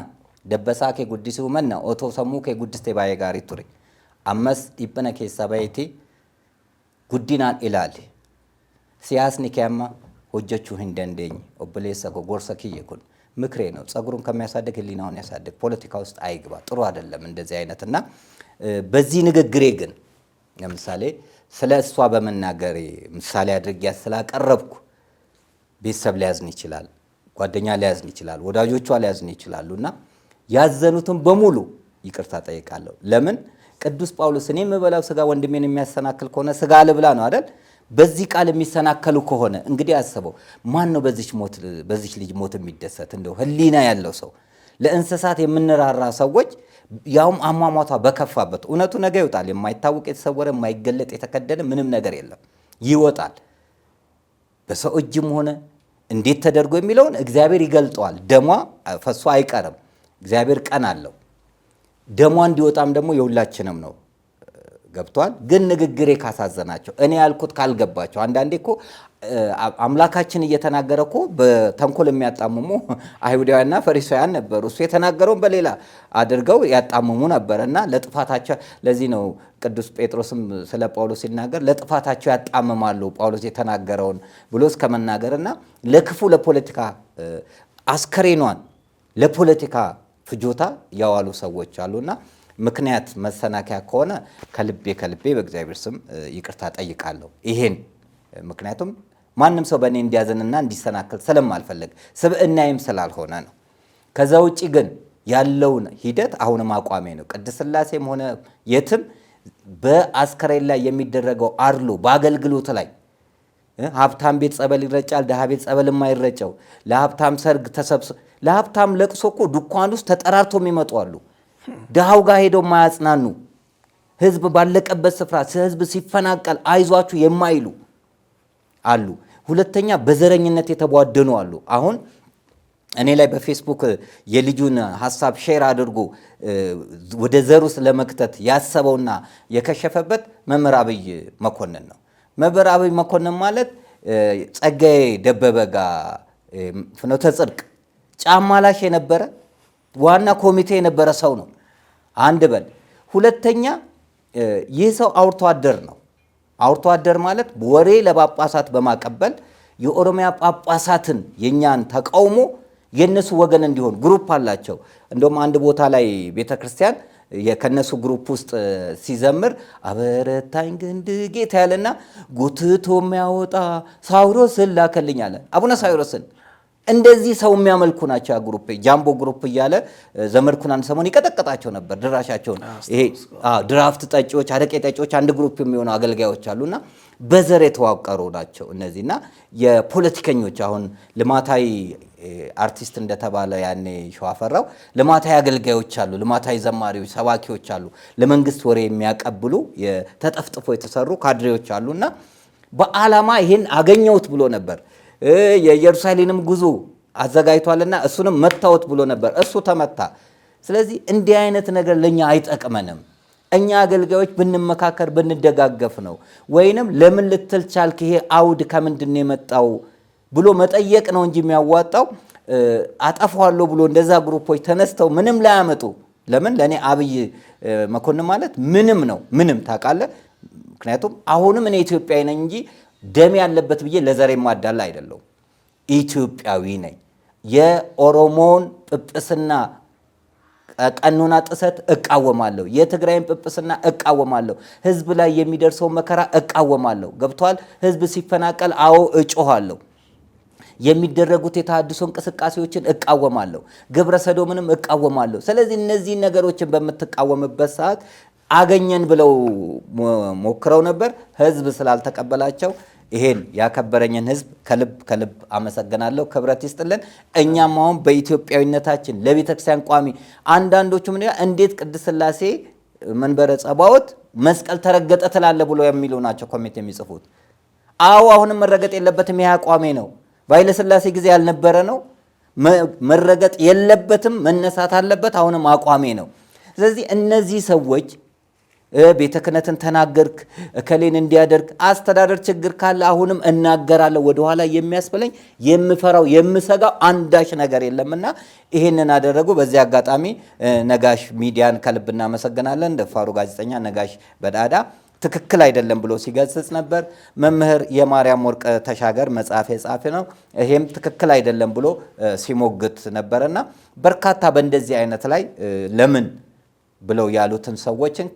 ደበሳ ከጉዲሱ መና ኦቶ ሰሙ ከጉድስቴ ባየ ጋሪ ቱሪ አመስ ዲበነ ከሰባይቲ ጉዲናን ኢላል ሲያስኒ ከማ ሆጀቹ እንደንደኝ ኦብሌሳ ጎርሳ ከየኩን ምክሬ ነው። ጸጉሩን ከሚያሳድግ ሕሊናውን ያሳድግ። ፖለቲካ ውስጥ አይግባ፣ ጥሩ አይደለም እንደዚህ አይነትና በዚህ ንግግሬ ግን ለምሳሌ ስለ እሷ በመናገሬ ምሳሌ አድርጌ ስላቀረብኩ ቤተሰብ ሊያዝን ይችላል፣ ጓደኛ ሊያዝን ይችላል፣ ወዳጆቿ ሊያዝን ይችላሉና ያዘኑትን በሙሉ ይቅርታ ጠይቃለሁ። ለምን ቅዱስ ጳውሎስ እኔ የምበላው ስጋ ወንድሜን የሚያሰናክል ከሆነ ስጋ ልብላ ነው አይደል? በዚህ ቃል የሚሰናከሉ ከሆነ እንግዲህ አስበው ማን ነው በዚች ልጅ ሞት የሚደሰት? እንደው ህሊና ያለው ሰው ለእንስሳት የምንራራ ሰዎች ያውም አሟሟቷ በከፋበት እውነቱ ነገ ይወጣል። የማይታወቅ የተሰወረ የማይገለጥ የተከደነ ምንም ነገር የለም፣ ይወጣል። በሰው እጅም ሆነ እንዴት ተደርጎ የሚለውን እግዚአብሔር ይገልጠዋል። ደሟ ፈሶ አይቀርም። እግዚአብሔር ቀን አለው። ደሟ እንዲወጣም ደግሞ የሁላችንም ነው። ገብቷል። ግን ንግግሬ ካሳዘናቸው እኔ ያልኩት ካልገባቸው አንዳንዴ እኮ አምላካችን እየተናገረ እኮ በተንኮል የሚያጣምሙ አይሁዳውያንና ፈሪሳውያን ነበሩ። እሱ የተናገረውን በሌላ አድርገው ያጣምሙ ነበርና ለጥፋታቸው ለዚህ ነው ቅዱስ ጴጥሮስም ስለ ጳውሎስ ሲናገር ለጥፋታቸው ያጣምማሉ ጳውሎስ የተናገረውን ብሎ እስከመናገርና ለክፉ ለፖለቲካ አስከሬኗን ለፖለቲካ ፍጆታ ያዋሉ ሰዎች አሉና ምክንያት መሰናከያ ከሆነ ከልቤ በእግዚአብሔር ስም ይቅርታ ጠይቃለሁ። ይሄን ምክንያቱም ማንም ሰው በእኔ እንዲያዘንና እንዲሰናከል ስለማልፈልግ ስብዕናዬም ስላልሆነ ነው። ከዛ ውጪ ግን ያለውን ሂደት አሁንም አቋሜ ነው። ቅድስት ሥላሴም ሆነ የትም በአስከሬን ላይ የሚደረገው አድሎ በአገልግሎት ላይ ሀብታም ቤት ጸበል ይረጫል፣ ድሃ ቤት ጸበል የማይረጨው፣ ለሀብታም ሰርግ ተሰብስቦ ለሀብታም ለቅሶ እኮ ድንኳን ውስጥ ተጠራርቶ የሚመጡ አሉ። ድሃው ጋር ሄደው ማያጽናኑ፣ ህዝብ ባለቀበት ስፍራ ህዝብ ሲፈናቀል አይዟችሁ የማይሉ አሉ። ሁለተኛ በዘረኝነት የተቧደኑ አሉ። አሁን እኔ ላይ በፌስቡክ የልጁን ሐሳብ ሼር አድርጎ ወደ ዘር ውስጥ ለመክተት ያሰበውና የከሸፈበት መምህር አብይ መኮንን ነው። መምህር አብይ መኮንን ማለት ጸጋዬ ደበበ ጋር ፍኖተ ጽድቅ ጫማ ላሽ የነበረ ዋና ኮሚቴ የነበረ ሰው ነው። አንድ በል። ሁለተኛ ይህ ሰው አውርቶ አደር ነው። አውርቶ አደር ማለት ወሬ ለጳጳሳት በማቀበል የኦሮሚያ ጳጳሳትን የኛን ተቃውሞ የነሱ ወገን እንዲሆን ግሩፕ አላቸው። እንደውም አንድ ቦታ ላይ ቤተክርስቲያን ከነሱ ግሩፕ ውስጥ ሲዘምር አበረታኝ ግንድ ጌታ ያለና ጎትቶ የሚያወጣ ሳዊሮስን ላከልኝ አለ። አቡነ ሳዊሮስን እንደዚህ ሰው የሚያመልኩ ናቸው። ግሩፕ ጃምቦ ግሩፕ እያለ ዘመድኩን አንድ ሰሞን ይቀጠቀጣቸው ነበር ድራሻቸውን። ይሄ ድራፍት ጠጪዎች፣ አረቄ ጠጪዎች አንድ ግሩፕ የሚሆኑ አገልጋዮች አሉና በዘር የተዋቀሩ ናቸው እነዚህና የፖለቲከኞች አሁን ልማታዊ አርቲስት እንደተባለ ያኔ ሸዋፈራው ልማታዊ አገልጋዮች አሉ፣ ልማታዊ ዘማሪዎች፣ ሰባኪዎች አሉ፣ ለመንግስት ወሬ የሚያቀብሉ ተጠፍጥፎ የተሰሩ ካድሬዎች አሉና በዓላማ ይሄን አገኘውት ብሎ ነበር። የኢየሩሳሌምም ጉዞ አዘጋጅቷልና እሱንም መታወት ብሎ ነበር። እሱ ተመታ። ስለዚህ እንዲህ አይነት ነገር ለኛ አይጠቅመንም። እኛ አገልጋዮች ብንመካከር ብንደጋገፍ ነው። ወይንም ለምን ልትል ቻልክ ይሄ አውድ ከምንድን ነው የመጣው ብሎ መጠየቅ ነው እንጂ የሚያዋጣው አጠፋዋለሁ ብሎ እንደዛ ግሩፖች ተነስተው ምንም ላያመጡ። ለምን ለኔ አብይ መኮንን ማለት ምንም ነው፣ ምንም ታውቃለህ። ምክንያቱም አሁንም እኔ ኢትዮጵያዊ ነኝ እንጂ ደም ያለበት ብዬ ለዘሬ ማዳላ አይደለሁም። ኢትዮጵያዊ ነኝ። የኦሮሞን ጵጵስና ቀኖና ጥሰት እቃወማለሁ። የትግራይን ጵጵስና እቃወማለሁ። ህዝብ ላይ የሚደርሰው መከራ እቃወማለሁ። ገብቷል። ህዝብ ሲፈናቀል አዎ እጮሃለሁ። የሚደረጉት የተሃድሶ እንቅስቃሴዎችን እቃወማለሁ። ግብረ ሰዶምንም እቃወማለሁ። ስለዚህ እነዚህ ነገሮችን በምትቃወምበት ሰዓት አገኘን ብለው ሞክረው ነበር። ህዝብ ስላልተቀበላቸው ይሄን ያከበረኝን ህዝብ ከልብ አመሰግናለሁ። ክብረት ይስጥልን። እኛም አሁን በኢትዮጵያዊነታችን ለቤተክርስቲያን ቋሚ አንዳንዶቹ ምን እንዴት ቅድስት ሥላሴ መንበረ ጸባዖት መስቀል ተረገጠ ትላለ ብሎ የሚሉ ናቸው ኮሚቴ የሚጽፉት። አዎ አሁንም መረገጥ የለበትም። ይሄ አቋሜ ነው። በኃይለ ሥላሴ ጊዜ ያልነበረ ነው። መረገጥ የለበትም፣ መነሳት አለበት። አሁንም አቋሜ ነው። ስለዚህ እነዚህ ሰዎች ቤተ ክህነትን ተናገርክ እከሌን እንዲያደርግ አስተዳደር ችግር ካለ አሁንም እናገራለሁ። ወደኋላ የሚያስበለኝ የምፈራው የምሰጋው አንዳች ነገር የለምና ይሄንን አደረጉ። በዚህ አጋጣሚ ነጋሽ ሚዲያን ከልብ እናመሰግናለን። ደፋሩ ጋዜጠኛ ነጋሽ በዳዳ ትክክል አይደለም ብሎ ሲገስጽ ነበር። መምህር የማርያም ወርቅ ተሻገር መጽሐፍ የጻፈ ነው። ይሄም ትክክል አይደለም ብሎ ሲሞግት ነበርና በርካታ በእንደዚህ አይነት ላይ ለምን ብለው ያሉትን ሰዎችን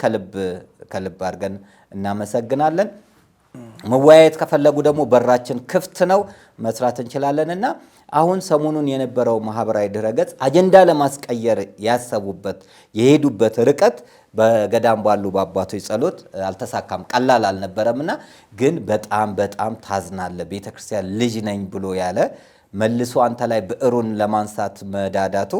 ከልብ አድርገን እናመሰግናለን። መወያየት ከፈለጉ ደግሞ በራችን ክፍት ነው፣ መስራት እንችላለንና አሁን ሰሞኑን የነበረው ማህበራዊ ድረገጽ አጀንዳ ለማስቀየር ያሰቡበት የሄዱበት ርቀት በገዳም ባሉ በአባቶች ጸሎት አልተሳካም፣ ቀላል አልነበረምና ግን በጣም ታዝናለ። ቤተክርስቲያን ልጅ ነኝ ብሎ ያለ መልሶ አንተ ላይ ብዕሩን ለማንሳት መዳዳቱ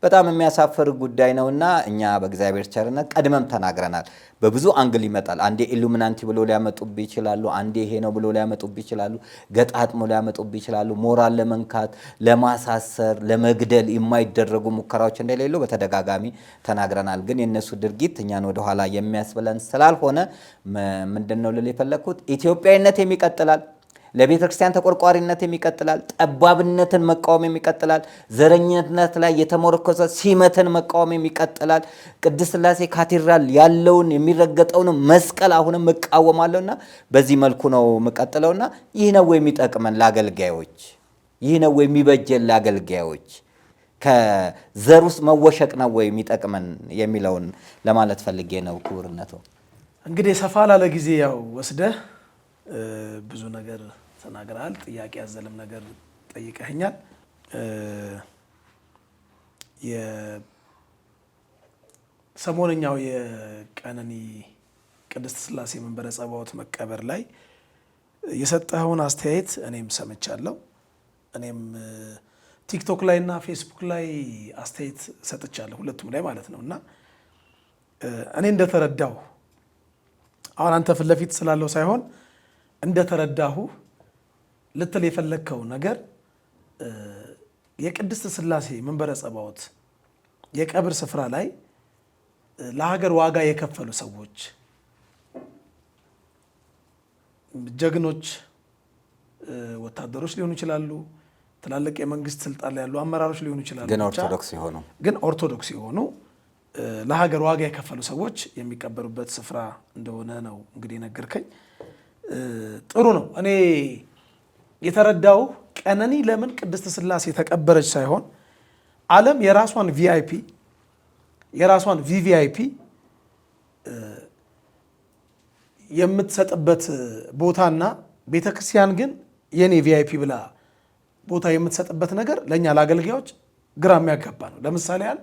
በጣም የሚያሳፍር ጉዳይ ነውና እኛ በእግዚአብሔር ቸርነት ቀድመም ተናግረናል። በብዙ አንግል ይመጣል። አንዴ ኢሉሚናንቲ ብሎ ሊያመጡብ ይችላሉ፣ አንዴ ይሄ ነው ብሎ ሊያመጡብ ይችላሉ፣ ገጣጥሞ ሊያመጡብ ይችላሉ። ሞራል ለመንካት፣ ለማሳሰር፣ ለመግደል የማይደረጉ ሙከራዎች እንደሌሉ በተደጋጋሚ ተናግረናል። ግን የነሱ ድርጊት እኛን ወደኋላ የሚያስብለን ስላልሆነ ምንድነው ልል የፈለኩት ኢትዮጵያዊነት የሚቀጥላል፣ ለቤተ ክርስቲያን ተቆርቋሪነት የሚቀጥላል፣ ጠባብነትን መቃወም የሚቀጥላል፣ ዘረኝነት ላይ የተመረኮዘ ሲመትን መቃወም የሚቀጥላል። ቅድስት ሥላሴ ካቴድራል ያለውን የሚረገጠውን መስቀል አሁንም እቃወማለሁና በዚህ መልኩ ነው የምቀጥለውና ይህ ነው የሚጠቅመን ለአገልጋዮች፣ ይህ ነው የሚበጀን ለአገልጋዮች፣ ከዘር ውስጥ መወሸቅ ነው የሚጠቅመን የሚለውን ለማለት ፈልጌ ነው። ክቡርነቱ እንግዲህ ሰፋ ላለ ጊዜ ያው ወስደህ ብዙ ነገር ተናግረሃል። ጥያቄ ያዘለም ነገር ጠይቀኸኛል። የሰሞነኛው የቀነኒ ቅድስት ሥላሴ መንበረ ጸባዖት መቀበር ላይ የሰጠኸውን አስተያየት እኔም ሰምቻለሁ። እኔም ቲክቶክ ላይ እና ፌስቡክ ላይ አስተያየት ሰጥቻለሁ፣ ሁለቱም ላይ ማለት ነው። እና እኔ እንደተረዳሁ አሁን አንተ ፊት ለፊት ስላለው ሳይሆን እንደተረዳሁ ልትል የፈለግከው ነገር የቅድስት ሥላሴ መንበረ ጸባዖት የቀብር ስፍራ ላይ ለሀገር ዋጋ የከፈሉ ሰዎች፣ ጀግኖች ወታደሮች ሊሆኑ ይችላሉ፣ ትላልቅ የመንግስት ስልጣን ላይ ያሉ አመራሮች ሊሆኑ ይችላሉ፣ ግን ኦርቶዶክስ የሆኑ ለሀገር ዋጋ የከፈሉ ሰዎች የሚቀበሩበት ስፍራ እንደሆነ ነው እንግዲህ ነገርከኝ። ጥሩ ነው። እኔ የተረዳው ቀነኒ ለምን ቅድስት ሥላሴ ተቀበረች ሳይሆን ዓለም የራሷን ቪአይፒ የራሷን ቪቪአይፒ የምትሰጥበት ቦታና ቤተክርስቲያን ግን የኔ ቪአይፒ ብላ ቦታ የምትሰጥበት ነገር ለእኛ ለአገልጋዮች ግራ የሚያጋባ ነው። ለምሳሌ ያህል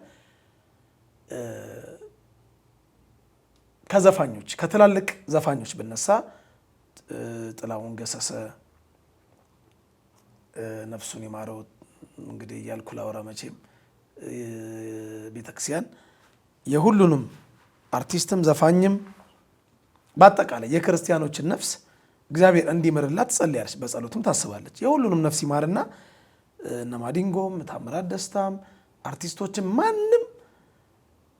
ከዘፋኞች ከትላልቅ ዘፋኞች ብነሳ ጥላሁን ገሰሰ ነፍሱን ይማረው እንግዲህ እያልኩ ላወራ መቼም ቤተክርስቲያን የሁሉንም አርቲስትም ዘፋኝም በአጠቃላይ የክርስቲያኖችን ነፍስ እግዚአብሔር እንዲምርላት ትጸልያለች፣ በጸሎትም ታስባለች። የሁሉንም ነፍስ ይማርና እነ ማዲንጎም ታምራት ደስታም አርቲስቶችም ማንም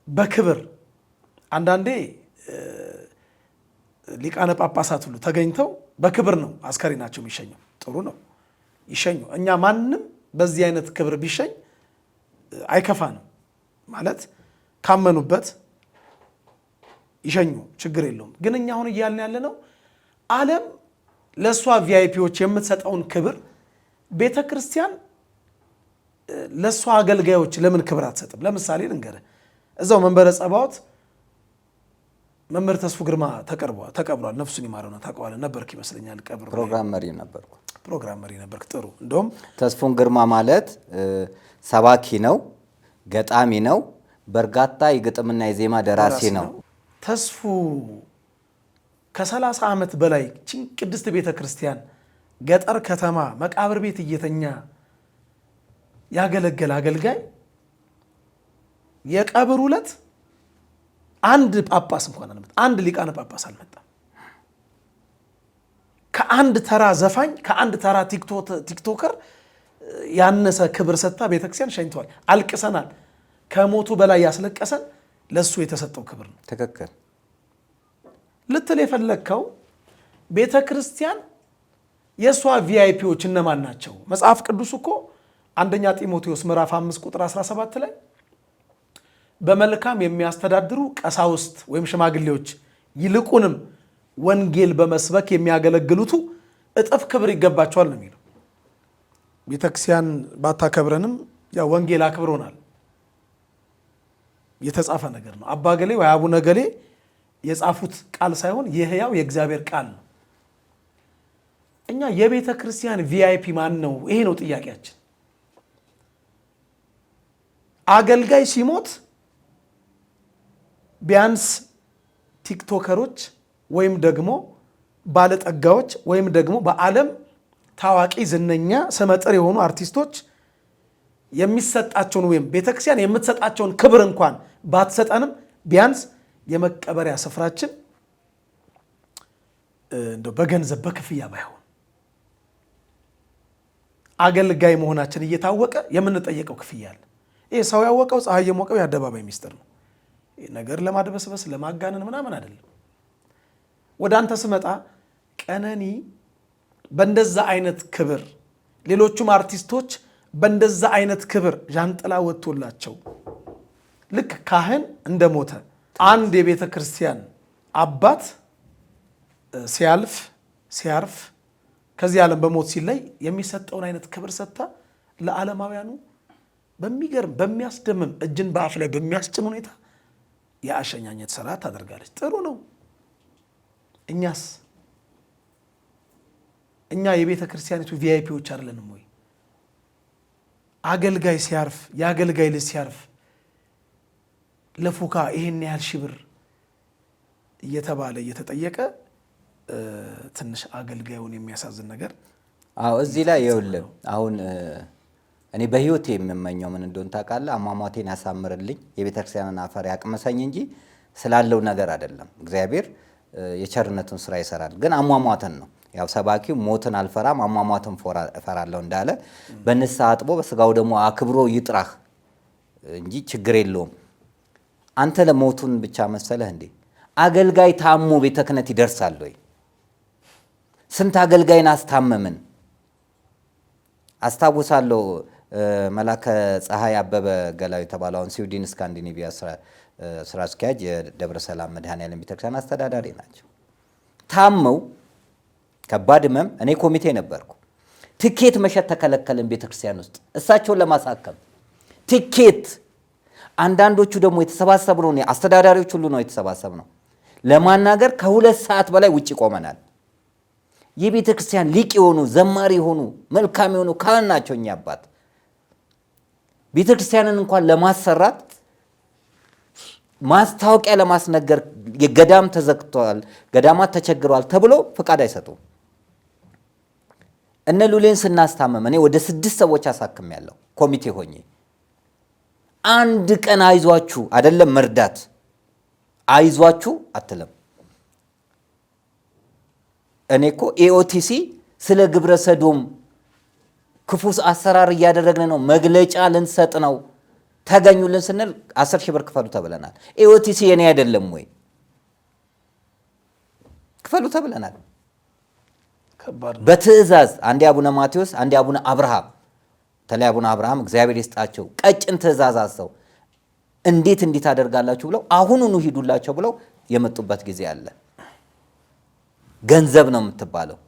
በክብር አንዳንዴ ሊቃነ ጳጳሳት ሁሉ ተገኝተው በክብር ነው አስከሬናቸው የሚሸኘው። ጥሩ ነው ይሸኙ። እኛ ማንም በዚህ አይነት ክብር ቢሸኝ አይከፋንም ማለት ካመኑበት ይሸኙ፣ ችግር የለውም። ግን እኛ አሁን እያልን ያለ ነው ዓለም ለእሷ ቪአይፒዎች የምትሰጠውን ክብር ቤተ ክርስቲያን ለእሷ አገልጋዮች ለምን ክብር አትሰጥም? ለምሳሌ ልንገርህ፣ እዛው መንበረ ጸባዖት መምህር ተስፉ ግርማ ተቀብሯል። ነፍሱን ይማረውና ታውቀዋለህ፣ ነበርክ ይመስለኛል። ቀብሩ ፕሮግራም መሪ ነበርኩ። ጥሩ። እንደውም ተስፉን ግርማ ማለት ሰባኪ ነው፣ ገጣሚ ነው፣ በርካታ የግጥምና የዜማ ደራሲ ነው። ተስፉ ከ30 ዓመት በላይ ቅድስት ቤተ ክርስቲያን ገጠር ከተማ መቃብር ቤት እየተኛ ያገለገለ አገልጋይ የቀብሩ ዕለት አንድ ጳጳስ እንኳን አልመጣም፣ አንድ ሊቃነ ጳጳስ አልመጣም። ከአንድ ተራ ዘፋኝ ከአንድ ተራ ቲክቶከር ያነሰ ክብር ሰጥታ ቤተክርስቲያን ሸኝተዋል። አልቅሰናል። ከሞቱ በላይ ያስለቀሰን ለሱ የተሰጠው ክብር ነው። ትክክል ልትል የፈለግከው ቤተክርስቲያን የእሷ ቪአይፒዎች እነማን ናቸው? መጽሐፍ ቅዱስ እኮ አንደኛ ጢሞቴዎስ ምዕራፍ 5 ቁጥር 17 ላይ በመልካም የሚያስተዳድሩ ቀሳውስት ወይም ሽማግሌዎች ይልቁንም ወንጌል በመስበክ የሚያገለግሉቱ እጥፍ ክብር ይገባቸዋል ነው የሚለው። ቤተክርስቲያን ባታከብረንም ያው ወንጌል አክብሮናል፣ የተጻፈ ነገር ነው። አባ ገሌ ወይ አቡነ ገሌ የጻፉት ቃል ሳይሆን የሕያው የእግዚአብሔር ቃል ነው። እኛ የቤተ ክርስቲያን ቪአይፒ ማን ነው? ይሄ ነው ጥያቄያችን። አገልጋይ ሲሞት ቢያንስ ቲክቶከሮች ወይም ደግሞ ባለጠጋዎች ወይም ደግሞ በዓለም ታዋቂ ዝነኛ ስመጥር የሆኑ አርቲስቶች የሚሰጣቸውን ወይም ቤተክርስቲያን የምትሰጣቸውን ክብር እንኳን ባትሰጠንም ቢያንስ የመቀበሪያ ስፍራችን እንደው በገንዘብ በክፍያ ባይሆን አገልጋይ መሆናችን እየታወቀ የምንጠየቀው ክፍያ አለ። ይሄ ሰው ያወቀው ፀሐይ የሞቀው የአደባባይ ሚስጥር ነው። ነገር ለማድበስበስ ለማጋነን ምናምን አይደለም። ወደ አንተ ስመጣ ቀነኒ በእንደዛ አይነት ክብር፣ ሌሎቹም አርቲስቶች በእንደዛ አይነት ክብር ዣንጥላ ወጥቶላቸው ልክ ካህን እንደሞተ አንድ የቤተ ክርስቲያን አባት ሲያርፍ ከዚህ ዓለም በሞት ሲለይ የሚሰጠውን አይነት ክብር ሰጥታ ለዓለማውያኑ በሚገርም በሚያስደምም እጅን በአፍ ላይ በሚያስጭን ሁኔታ የአሸኛኘት ስርዓት ታደርጋለች። ጥሩ ነው። እኛስ እኛ የቤተ ክርስቲያኒቱ ቪአይፒዎች አይደለንም ወይ? አገልጋይ ሲያርፍ የአገልጋይ ልጅ ሲያርፍ ለፉካ ይሄን ያህል ሺህ ብር እየተባለ እየተጠየቀ ትንሽ አገልጋዩን የሚያሳዝን ነገር። አዎ እዚህ ላይ ይኸውልህ አሁን እኔ በህይወቴ የምመኘው ምን እንደሆነ ታውቃለህ? አሟሟቴን ያሳምርልኝ የቤተክርስቲያንን አፈር ያቅመሰኝ እንጂ ስላለው ነገር አይደለም። እግዚአብሔር የቸርነቱን ስራ ይሰራል። ግን አሟሟትን ነው ያው ሰባኪው ሞትን አልፈራም አሟሟትን እፈራለሁ እንዳለ በንስሐ አጥቦ በስጋው ደግሞ አክብሮ ይጥራህ እንጂ ችግር የለውም። አንተ ለሞቱን ብቻ መሰለህ እንዴ? አገልጋይ ታሞ ቤተ ክህነት ይደርሳል ወይ? ስንት አገልጋይን አስታመምን። አስታውሳለሁ መላከ ፀሐይ አበበ ገላው የተባለውን ስዊድን ስካንዲኔቪያ ስራ አስኪያጅ የደብረ ሰላም መድኃኔዓለም ቤተክርስቲያን አስተዳዳሪ ናቸው። ታመው ከባድ ህመም፣ እኔ ኮሚቴ ነበርኩ። ትኬት መሸጥ ተከለከልን ቤተክርስቲያን ውስጥ እሳቸውን ለማሳከም ትኬት። አንዳንዶቹ ደግሞ የተሰባሰብነው ነው አስተዳዳሪዎች ሁሉ ነው የተሰባሰብነው ለማናገር ከ2 ሰዓት በላይ ውጪ ቆመናል። የቤተ ክርስቲያን ሊቅ የሆኑ ዘማሪ የሆኑ መልካም የሆኑ ካህን ናቸው። እኛ አባት ቤተ ክርስቲያንን እንኳን ለማሰራት ማስታወቂያ ለማስነገር የገዳም ተዘግቷል፣ ገዳማት ተቸግረዋል ተብሎ ፍቃድ አይሰጡም። እነ ሉሌን ስናስታመም እኔ ወደ 6 ሰዎች አሳክሜያለሁ ኮሚቴ ሆኜ። አንድ ቀን አይዟችሁ አይደለም መርዳት አይዟችሁ አትለም። እኔ እኮ ኤኦቲሲ ስለ ግብረ ሰዶም ክፉ አሰራር እያደረግን ነው፣ መግለጫ ልንሰጥ ነው፣ ተገኙልን ስንል 10 ሺህ ብር ክፈሉ ተብለናል። ኤኦቲሲ የኔ አይደለም ወይ? ክፈሉ ተብለናል በትእዛዝ። አንዴ አቡነ ማቴዎስ አንዴ አቡነ አብርሃም ተለይ አቡነ አብርሃም እግዚአብሔር ይስጣቸው ቀጭን ትእዛዝ አዘው እንዴት አደርጋላችሁ ብለው አሁኑኑ ሂዱላቸው ብለው የመጡበት ጊዜ አለ። ገንዘብ ነው የምትባለው።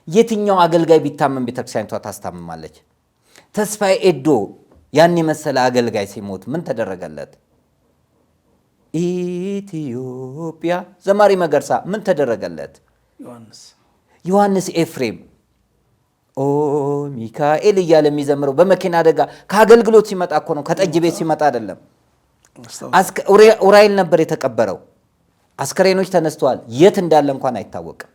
የትኛው አገልጋይ ቢታመም ቤተክርስቲያኒቷ ታስታምማለች? ተስፋዬ ኤዶ ያን የመሰለ አገልጋይ ሲሞት ምን ተደረገለት? ኢትዮጵያ ዘማሪ መገርሳ ምን ተደረገለት? ዮሐንስ ኤፍሬም ኦ ሚካኤል እያለ የሚዘምረው በመኪና አደጋ ከአገልግሎት ሲመጣ እኮ ነው፣ ከጠጅ ቤት ሲመጣ አይደለም። ኡራኤል ነበር የተቀበረው። አስከሬኖች ተነስተዋል። የት እንዳለ እንኳን አይታወቅም።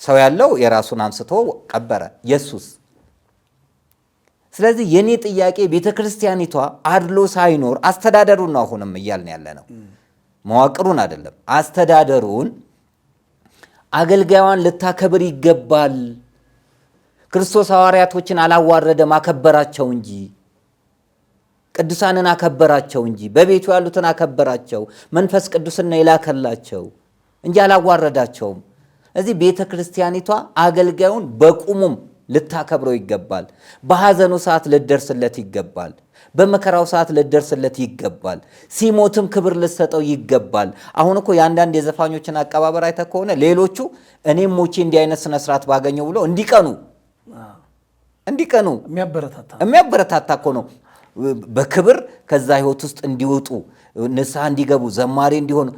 ሰው ያለው የራሱን አንስቶ ቀበረ ኢየሱስ። ስለዚህ የኔ ጥያቄ ቤተክርስቲያኒቷ አድሎ ሳይኖር አስተዳደሩን ነው አሁንም እያልን ያለ ነው፣ መዋቅሩን አይደለም። አስተዳደሩን አገልጋዩን ልታከብር ይገባል። ክርስቶስ ሐዋርያቶችን አላዋረደም፣ አከበራቸው እንጂ ቅዱሳንን አከበራቸው እንጂ በቤቱ ያሉትን አከበራቸው። መንፈስ ቅዱስን ነው የላከላቸው እንጂ አላዋረዳቸውም። እዚህ ቤተ ክርስቲያኒቷ አገልጋዩን በቁሙም ልታከብረው ይገባል። በሐዘኑ ሰዓት ልደርስለት ይገባል። በመከራው ሰዓት ልደርስለት ይገባል። ሲሞትም ክብር ልሰጠው ይገባል። አሁን እኮ የአንዳንድ የዘፋኞችን አቀባበር አይተህ ከሆነ ሌሎቹ እኔም ሞቼ እንዲህ አይነት ስነ ስርዓት ባገኘው ብሎ እንዲቀኑ የሚያበረታታ እኮ ነው። በክብር ከዛ ህይወት ውስጥ እንዲወጡ ንስሐ እንዲገቡ ዘማሪ እንዲሆኑ።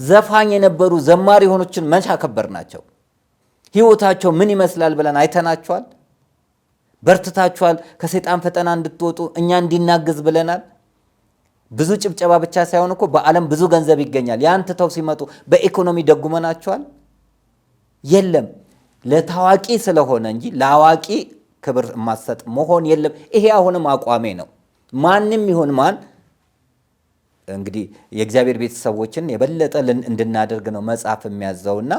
ዘፋኝ የነበሩ ዘማሪ የሆኖችን መቼ አከበር ናቸው? ህይወታቸው ምን ይመስላል ብለን አይተናቸዋል? በርትታቸዋል? ከሰይጣን ፈተና እንድትወጡ እኛ እንዲናግዝ ብለናል? ብዙ ጭብጨባ ብቻ ሳይሆን እኮ በዓለም ብዙ ገንዘብ ይገኛል። ያን ትተው ሲመጡ በኢኮኖሚ ደጉመናቸዋል? የለም። ለታዋቂ ስለሆነ እንጂ ለአዋቂ ክብር ማሰጥ መሆን የለም። ይሄ አሁንም አቋሜ ነው። ማንም ይሁን ማን እንግዲህ የእግዚአብሔር ቤተሰቦችን የበለጠ እንድናደርግ ነው መጽሐፍ የሚያዘውና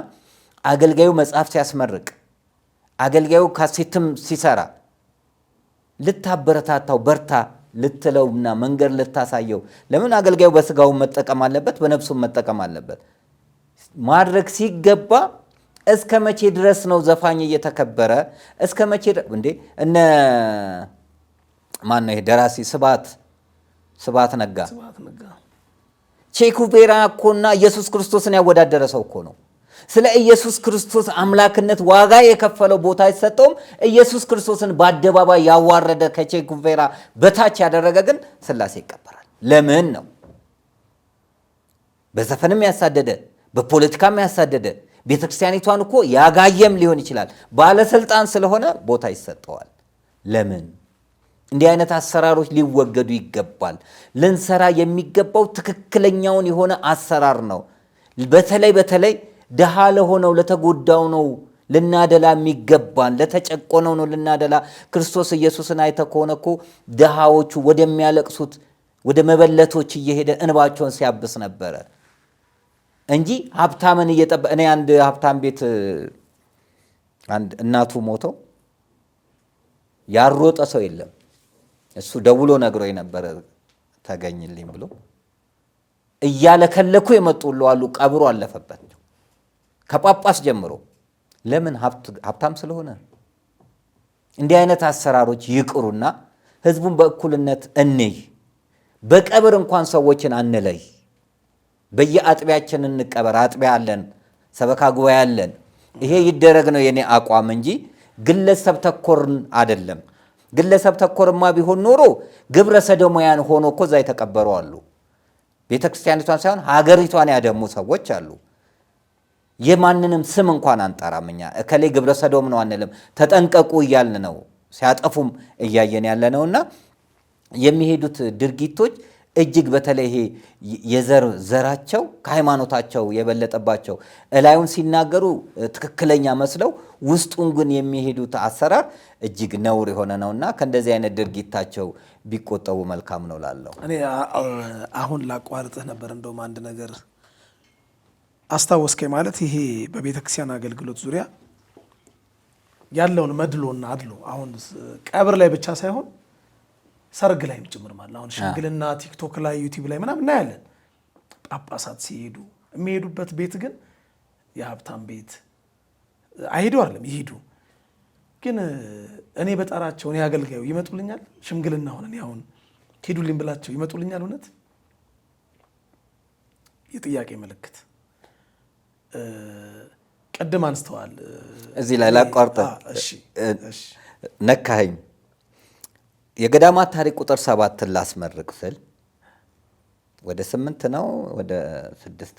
አገልጋዩ መጽሐፍ ሲያስመርቅ፣ አገልጋዩ ካሴትም ሲሰራ ልታበረታታው በርታ ልትለውና መንገድ ልታሳየው። ለምን አገልጋዩ በስጋው መጠቀም አለበት፣ በነፍሱም መጠቀም አለበት። ማድረግ ሲገባ እስከ መቼ ድረስ ነው ዘፋኝ እየተከበረ? እስከ መቼ እንዴ? እነ ማን ነው ይሄ ደራሲ ስብሐት ነጋ ቼኩቬራ እኮና ኢየሱስ ክርስቶስን ያወዳደረ ሰው እኮ ነው። ስለ ኢየሱስ ክርስቶስ አምላክነት ዋጋ የከፈለው ቦታ አይሰጠውም። ኢየሱስ ክርስቶስን በአደባባይ ያዋረደ ከቼኩቬራ በታች ያደረገ ግን ሥላሴ ይቀበራል። ለምን ነው? በዘፈንም ያሳደደ በፖለቲካም ያሳደደ ቤተክርስቲያኒቷን እኮ ያጋየም ሊሆን ይችላል። ባለስልጣን ስለሆነ ቦታ ይሰጠዋል። ለምን? እንዲህ አይነት አሰራሮች ሊወገዱ ይገባል። ልንሰራ የሚገባው ትክክለኛውን የሆነ አሰራር ነው። በተለይ ድሃ ለሆነው ለተጎዳው ነው ልናደላ የሚገባን። ለተጨቆነው ነው ልናደላ። ክርስቶስ ኢየሱስን አይተ ከሆነ እኮ ድሃዎቹ ወደሚያለቅሱት ወደ መበለቶች እየሄደ እንባቸውን ሲያብስ ነበረ እንጂ ሀብታምን እኔ አንድ ሀብታም ቤት አንድ እናቱ ሞተው ያሮጠ ሰው የለም። እሱ ደውሎ ነግሮ የነበረ ተገኝልኝ ብሎ እያለከለኩ የመጡሉ አሉ። ቀብሩ አለፈበት ከጳጳስ ጀምሮ። ለምን? ሀብታም ስለሆነ። እንዲህ አይነት አሰራሮች ይቅሩና ህዝቡን በእኩልነት እንይ። በቀብር እንኳን ሰዎችን አንለይ። በየአጥቢያችን እንቀበር። አጥቢያ አለን፣ ሰበካ ጉባኤ አለን። ይሄ ይደረግ ነው የኔ አቋም እንጂ ግለሰብ ተኮርን አይደለም። ግለሰብ ተኮርማ ቢሆን ኖሮ ግብረ ሰዶማውያን ሆኖ እኮ እዛ የተቀበሩ አሉ። ቤተክርስቲያኒቷን ሳይሆን ሀገሪቷን ያደሙ ሰዎች አሉ። የማንንም ስም እንኳን አንጠራም። እኛ እከሌ ግብረ ሰዶም ነው አንልም። ተጠንቀቁ እያልን ነው፣ ሲያጠፉም እያየን ያለ ነውና የሚሄዱት ድርጊቶች እጅግ በተለይ ይሄ ዘራቸው ከሃይማኖታቸው የበለጠባቸው እላዩን ሲናገሩ ትክክለኛ መስለው ውስጡን ግን የሚሄዱት አሰራር እጅግ ነውር የሆነ ነውና ከእንደዚህ አይነት ድርጊታቸው ቢቆጠቡ መልካም ነው ላለው። እኔ አሁን ላቋርጥህ ነበር። እንደውም አንድ ነገር አስታወስከኝ። ማለት ይሄ በቤተ ክርስቲያን አገልግሎት ዙሪያ ያለውን መድሎና አድሎ አሁን ቀብር ላይ ብቻ ሳይሆን ሰርግ ላይ ጭምር ማለት አሁን ሽምግልና ቲክቶክ ላይ ዩቲዩብ ላይ ምናምን እናያለን። ጳጳሳት ሲሄዱ የሚሄዱበት ቤት ግን የሀብታም ቤት አይሄዱ አይደለም፣ ይሄዱ ግን እኔ በጠራቸው እኔ አገልጋዩ ይመጡልኛል። ሽምግልና ሆነ አሁን ሂዱልኝ ብላቸው ይመጡልኛል። እውነት የጥያቄ ምልክት። ቅድም አንስተዋል። እዚህ ላይ ላቋርጠ ነካኸኝ። የገዳማት ታሪክ ቁጥር 7 ላስመርቅ ስል ወደ 8 ነው ወደ 6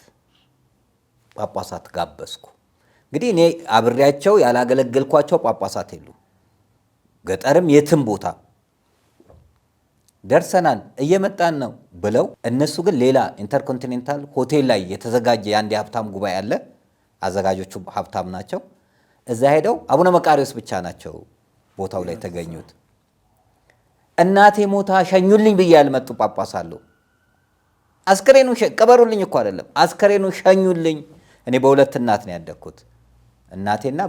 ጳጳሳት ጋበዝኩ። እንግዲህ እኔ አብሬያቸው ያላገለገልኳቸው ጳጳሳት የሉ። ገጠርም የትም ቦታ ደርሰናል እየመጣን ነው ብለው እነሱ ግን ሌላ ኢንተርኮንቲኔንታል ሆቴል ላይ የተዘጋጀ የአንድ የሀብታም ጉባኤ አለ። አዘጋጆቹ ሀብታም ናቸው። እዛ ሄደው አቡነ መቃሪዎስ ብቻ ናቸው ቦታው ላይ ተገኙት። እናቴ ሞታ ሸኙልኝ ብዬ ያልመጡ ጳጳስ አሉ። አስከሬኑ ቀበሩልኝ እኮ አይደለም፣ አስከሬኑ ሸኙልኝ። እኔ በሁለት እናት ነው ያደግኩት። እናቴና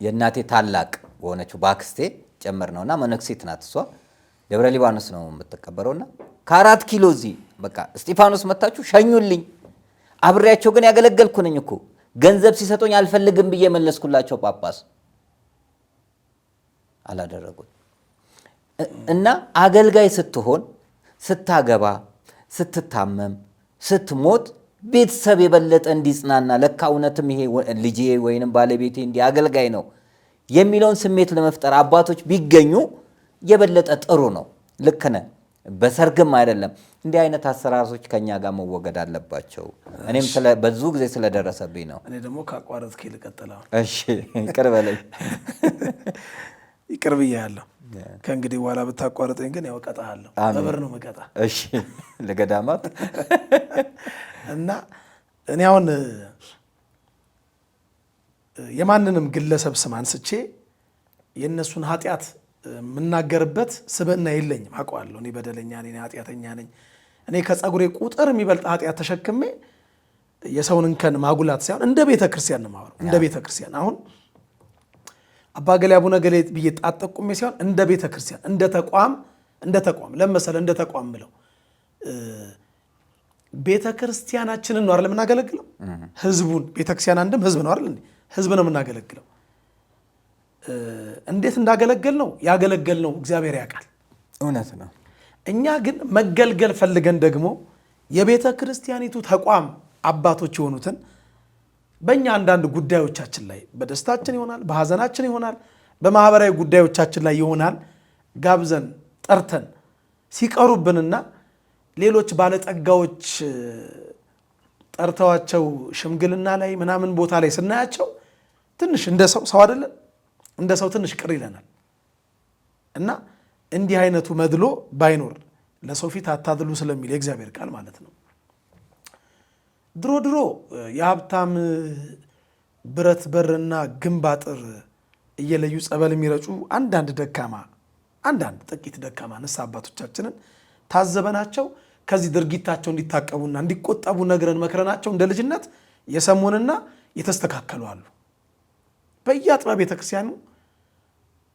የእናቴ ታላቅ በሆነችው ባክስቴ ጨምር ነውና መነኩሴት ናት እሷ። ደብረ ሊባኖስ ነው የምትቀበረውና ከ4 ኪሎ እዚህ በቃ እስጢፋኖስ መታችሁ ሸኙልኝ። አብሬያቸው ግን ያገለገልኩ ነኝ እኮ። ገንዘብ ሲሰጡኝ አልፈልግም ብዬ መለስኩላቸው። ጳጳስ አላደረጉት። እና አገልጋይ ስትሆን፣ ስታገባ፣ ስትታመም፣ ስትሞት ቤተሰብ የበለጠ እንዲጽናና ለካ እውነትም ይሄ ልጄ ወይንም ባለቤቴ እንዲህ አገልጋይ ነው የሚለውን ስሜት ለመፍጠር አባቶች ቢገኙ የበለጠ ጥሩ ነው። ልክ ነህ። በሰርግም አይደለም እንዲህ አይነት አሰራሮች ከኛ ጋር መወገድ አለባቸው። እኔም በዙ ጊዜ ስለደረሰብኝ ነው። እኔ ደግሞ ካቋረጥክ ልቀጥል። እሺ ይቅር በለኝ። ይቅር ብያለሁ። ከእንግዲህ በኋላ ብታቋርጠኝ ግን ያው እቀጣለሁ። በብር ነው መቀጣ። እሺ ለገዳማት እና እኔ አሁን የማንንም ግለሰብ ስም አንስቼ የእነሱን ኃጢአት የምናገርበት ስብዕና የለኝም። አውቀዋለሁ። እኔ በደለኛ ነኝ፣ ኃጢአተኛ ነኝ። እኔ ከጸጉሬ ቁጥር የሚበልጥ ኃጢአት ተሸክሜ የሰውን እንከን ማጉላት ሳይሆን እንደ ቤተ ክርስቲያን ነው የማወራው። እንደ ቤተ ክርስቲያን አሁን አባ ገሌ አቡነ ገሌ ብዬ ጣት ጠቁሜ ሳይሆን እንደ ቤተ ክርስቲያን እንደ ተቋም ለመሰለ እንደ ተቋም ብለው ቤተ ክርስቲያናችንን ነው አይደል የምናገለግለው? ህዝቡን ቤተ ክርስቲያን አንድም ህዝብ ነው አይደል? ህዝብ ነው የምናገለግለው። እንዴት እንዳገለገል ነው ያገለገል ነው እግዚአብሔር ያውቃል። እውነት ነው። እኛ ግን መገልገል ፈልገን ደግሞ የቤተ ክርስቲያኒቱ ተቋም አባቶች የሆኑትን በእኛ አንዳንድ ጉዳዮቻችን ላይ በደስታችን ይሆናል፣ በሐዘናችን ይሆናል፣ በማህበራዊ ጉዳዮቻችን ላይ ይሆናል ጋብዘን ጠርተን ሲቀሩብንና ሌሎች ባለጠጋዎች ጠርተዋቸው ሽምግልና ላይ ምናምን ቦታ ላይ ስናያቸው ትንሽ እንደ ሰው አይደለም እንደ ሰው ትንሽ ቅር ይለናል። እና እንዲህ አይነቱ መድሎ ባይኖር ለሰው ፊት አታድሉ ስለሚል የእግዚአብሔር ቃል ማለት ነው። ድሮ የሀብታም ብረት በርና ግንብ አጥር እየለዩ ጸበል የሚረጩ አንዳንድ ጥቂት ደካማ ንስሐ አባቶቻችንን ታዘበናቸው ከዚህ ድርጊታቸው እንዲታቀቡና እንዲቆጠቡ ነግረን መክረናቸው እንደ ልጅነት የሰሙንና የተስተካከሉ አሉ። በየአጥቢያ ቤተክርስቲያኑ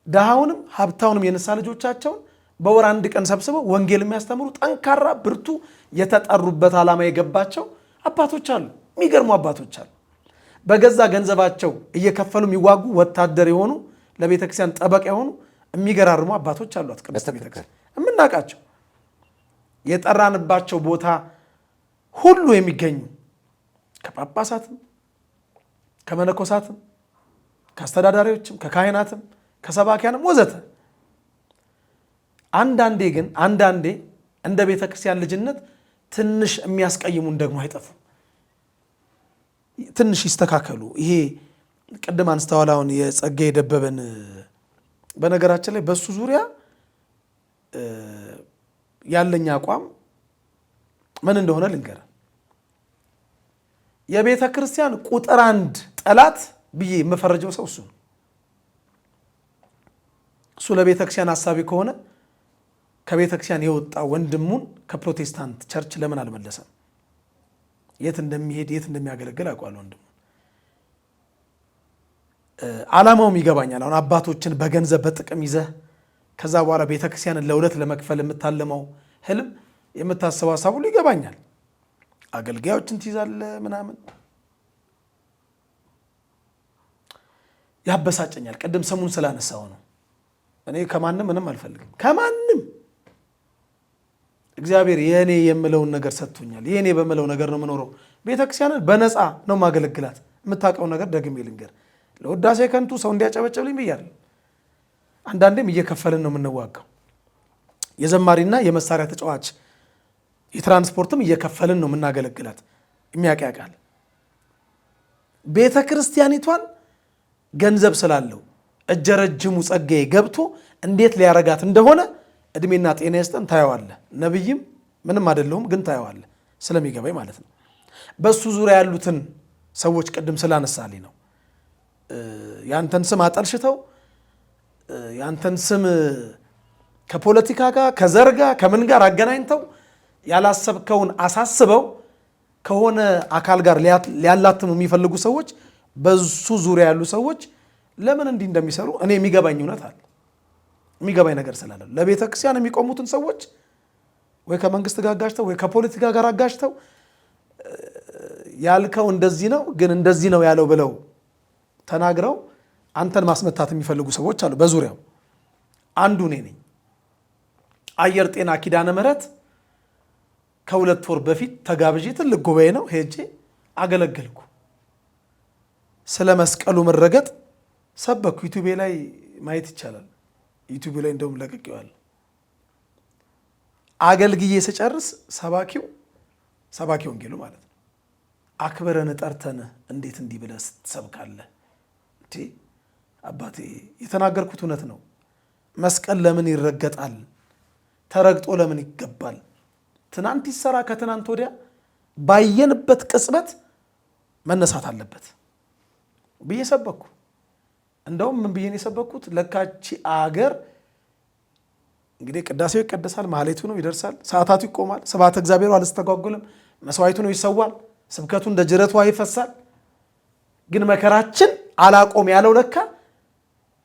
ድሃውንም ሀብታውንም የንስሐ ልጆቻቸውን በወር አንድ ቀን ሰብስበው ወንጌል የሚያስተምሩ ጠንካራ ብርቱ የተጠሩበት ዓላማ የገባቸው አባቶች አሉ። የሚገርሙ አባቶች አሉ። በገዛ ገንዘባቸው እየከፈሉ የሚዋጉ ወታደር የሆኑ ለቤተክርስቲያን ጠበቃ የሆኑ የሚገራርሙ አባቶች አሏት ቅድስት ቤተክርስቲያን የምናውቃቸው። የጠራንባቸው ቦታ ሁሉ የሚገኙ ከጳጳሳትም ከመነኮሳትም ከአስተዳዳሪዎችም ከካህናትም ከሰባኪያንም ወዘተ። አንዳንዴ እንደ ቤተ ክርስቲያን ልጅነት ትንሽ የሚያስቀይሙን ደግሞ አይጠፉም። ትንሽ ይስተካከሉ። ይሄ ቅድም አንስተዋል። አሁን የጸጋዬ ደበበን በነገራችን ላይ በሱ ዙሪያ ያለኝ አቋም ምን እንደሆነ ልንገር። የቤተ ክርስቲያን ቁጥር 1 ጠላት ብዬ የምፈረጀው ሰው እሱ ነው። እሱ ለቤተ ክርስቲያን ሐሳቢ ከሆነ ከቤተ ክርስቲያን የወጣ ወንድሙን ከፕሮቴስታንት ቸርች ለምን አልመለሰም? የት እንደሚሄድ የት እንደሚያገለግል አውቃለሁ። ወንድሙ ዓላማውም ይገባኛል። አሁን አባቶችን በገንዘብ በጥቅም ይዘህ ከዛ በኋላ ቤተ ክርስቲያንን ለሁለት ለመክፈል የምታለመው ህልም የምታስበው ሐሳብ ሁሉ ይገባኛል። አገልጋዮችን ትይዛለህ ምናምን ያበሳጨኛል። ቅድም ስሙን ስላነሳው ነው። እኔ ከማንም ምንም አልፈልግም። ከማንም እግዚአብሔር የኔ የምለውን ነገር ሰጥቶኛል። የኔ በምለው ነገር ነው የምኖረው። ቤተክርስቲያንን በነፃ ነው ማገለግላት። የምታውቀውን ነገር ደግሜ ልንገር። ለውዳሴ ከንቱ ሰው እንዲያጨበጨብልኝ ብያለሁ። አንዳንዴም እየከፈልን ነው የምንዋጋው። የዘማሪና የመሳሪያ ተጫዋች የትራንስፖርትም እየከፈልን ነው የምናገለግላት። የሚያውቃል ቤተ ክርስቲያኒቷን ገንዘብ ስላለው እጀረጅሙ ጸጋዬ ገብቶ እንዴት ሊያረጋት እንደሆነ እድሜና ጤና ይስጠን። ታየዋለህ። ነብይም ምንም አይደለሁም፣ ግን ታየዋለህ ስለሚገባኝ ማለት ነው። በሱ ዙሪያ ያሉትን ሰዎች ቅድም ስላነሳልኝ ነው። ያንተን ስም አጠልሽተው ያንተን ስም ከፖለቲካ ጋር ከዘር ጋር ከምን ጋር አገናኝተው ያላሰብከውን አሳስበው ከሆነ አካል ጋር ሊያላትሙ የሚፈልጉ ሰዎች በሱ ዙሪያ ያሉ ሰዎች ለምን እንዲህ እንደሚሰሩ እኔ የሚገባኝ እውነት አለ። የሚገባኝ ነገር ስላለ ለቤተ ክርስቲያን የሚቆሙትን ሰዎች ወይ ከመንግስት ጋር አጋጭተው ወይ ከፖለቲካ ጋር አጋጭተው ያልከው እንደዚህ ነው ግን እንደዚህ ነው ያለው ብለው ተናግረው አንተን ማስመታት የሚፈልጉ ሰዎች አሉ በዙሪያው። አንዱ እኔ ነኝ። አየር ጤና ኪዳነ ምሕረት ከ2 ወር በፊት ተጋብዤ ትልቅ ጉባኤ ነው ሄጄ አገለገልኩ። ስለ መስቀሉ መረገጥ ሰበኩ። ዩቲዩብ ላይ ማየት ይቻላል። ዩቲዩብ ላይ እንደውም ለቅቄዋለሁ። አገልግዬ ስጨርስ ሰባኪ ወንጌሉ ማለት ነው አክብረን ጠርተን እንዴት እንዲህ ብለህ ትሰብካለህ? እንዴ አባቴ የተናገርኩት እውነት ነው። መስቀል ለምን ይረገጣል? ተረግጦ ለምን ይገባል? ትናንት ይሰራ ከትናንት ወዲያ ባየንበት ቅጽበት መነሳት አለበት ብዬ ሰበኩ። እንደውም ምን ብዬ ነው የሰበኩት? ለካቺ አገር እንግዲህ ቅዳሴው ይቀደሳል፣ ማህሌቱ ነው ይደርሳል፣ ሰዓታቱ ይቆማል፣ ስብሐተ እግዚአብሔር አልስተጓጎልም፣ መስዋዕቱ ነው ይሰዋል፣ ስብከቱ እንደ ጅረት ውሃ ይፈሳል። ግን መከራችን አላቆም ያለው ለካ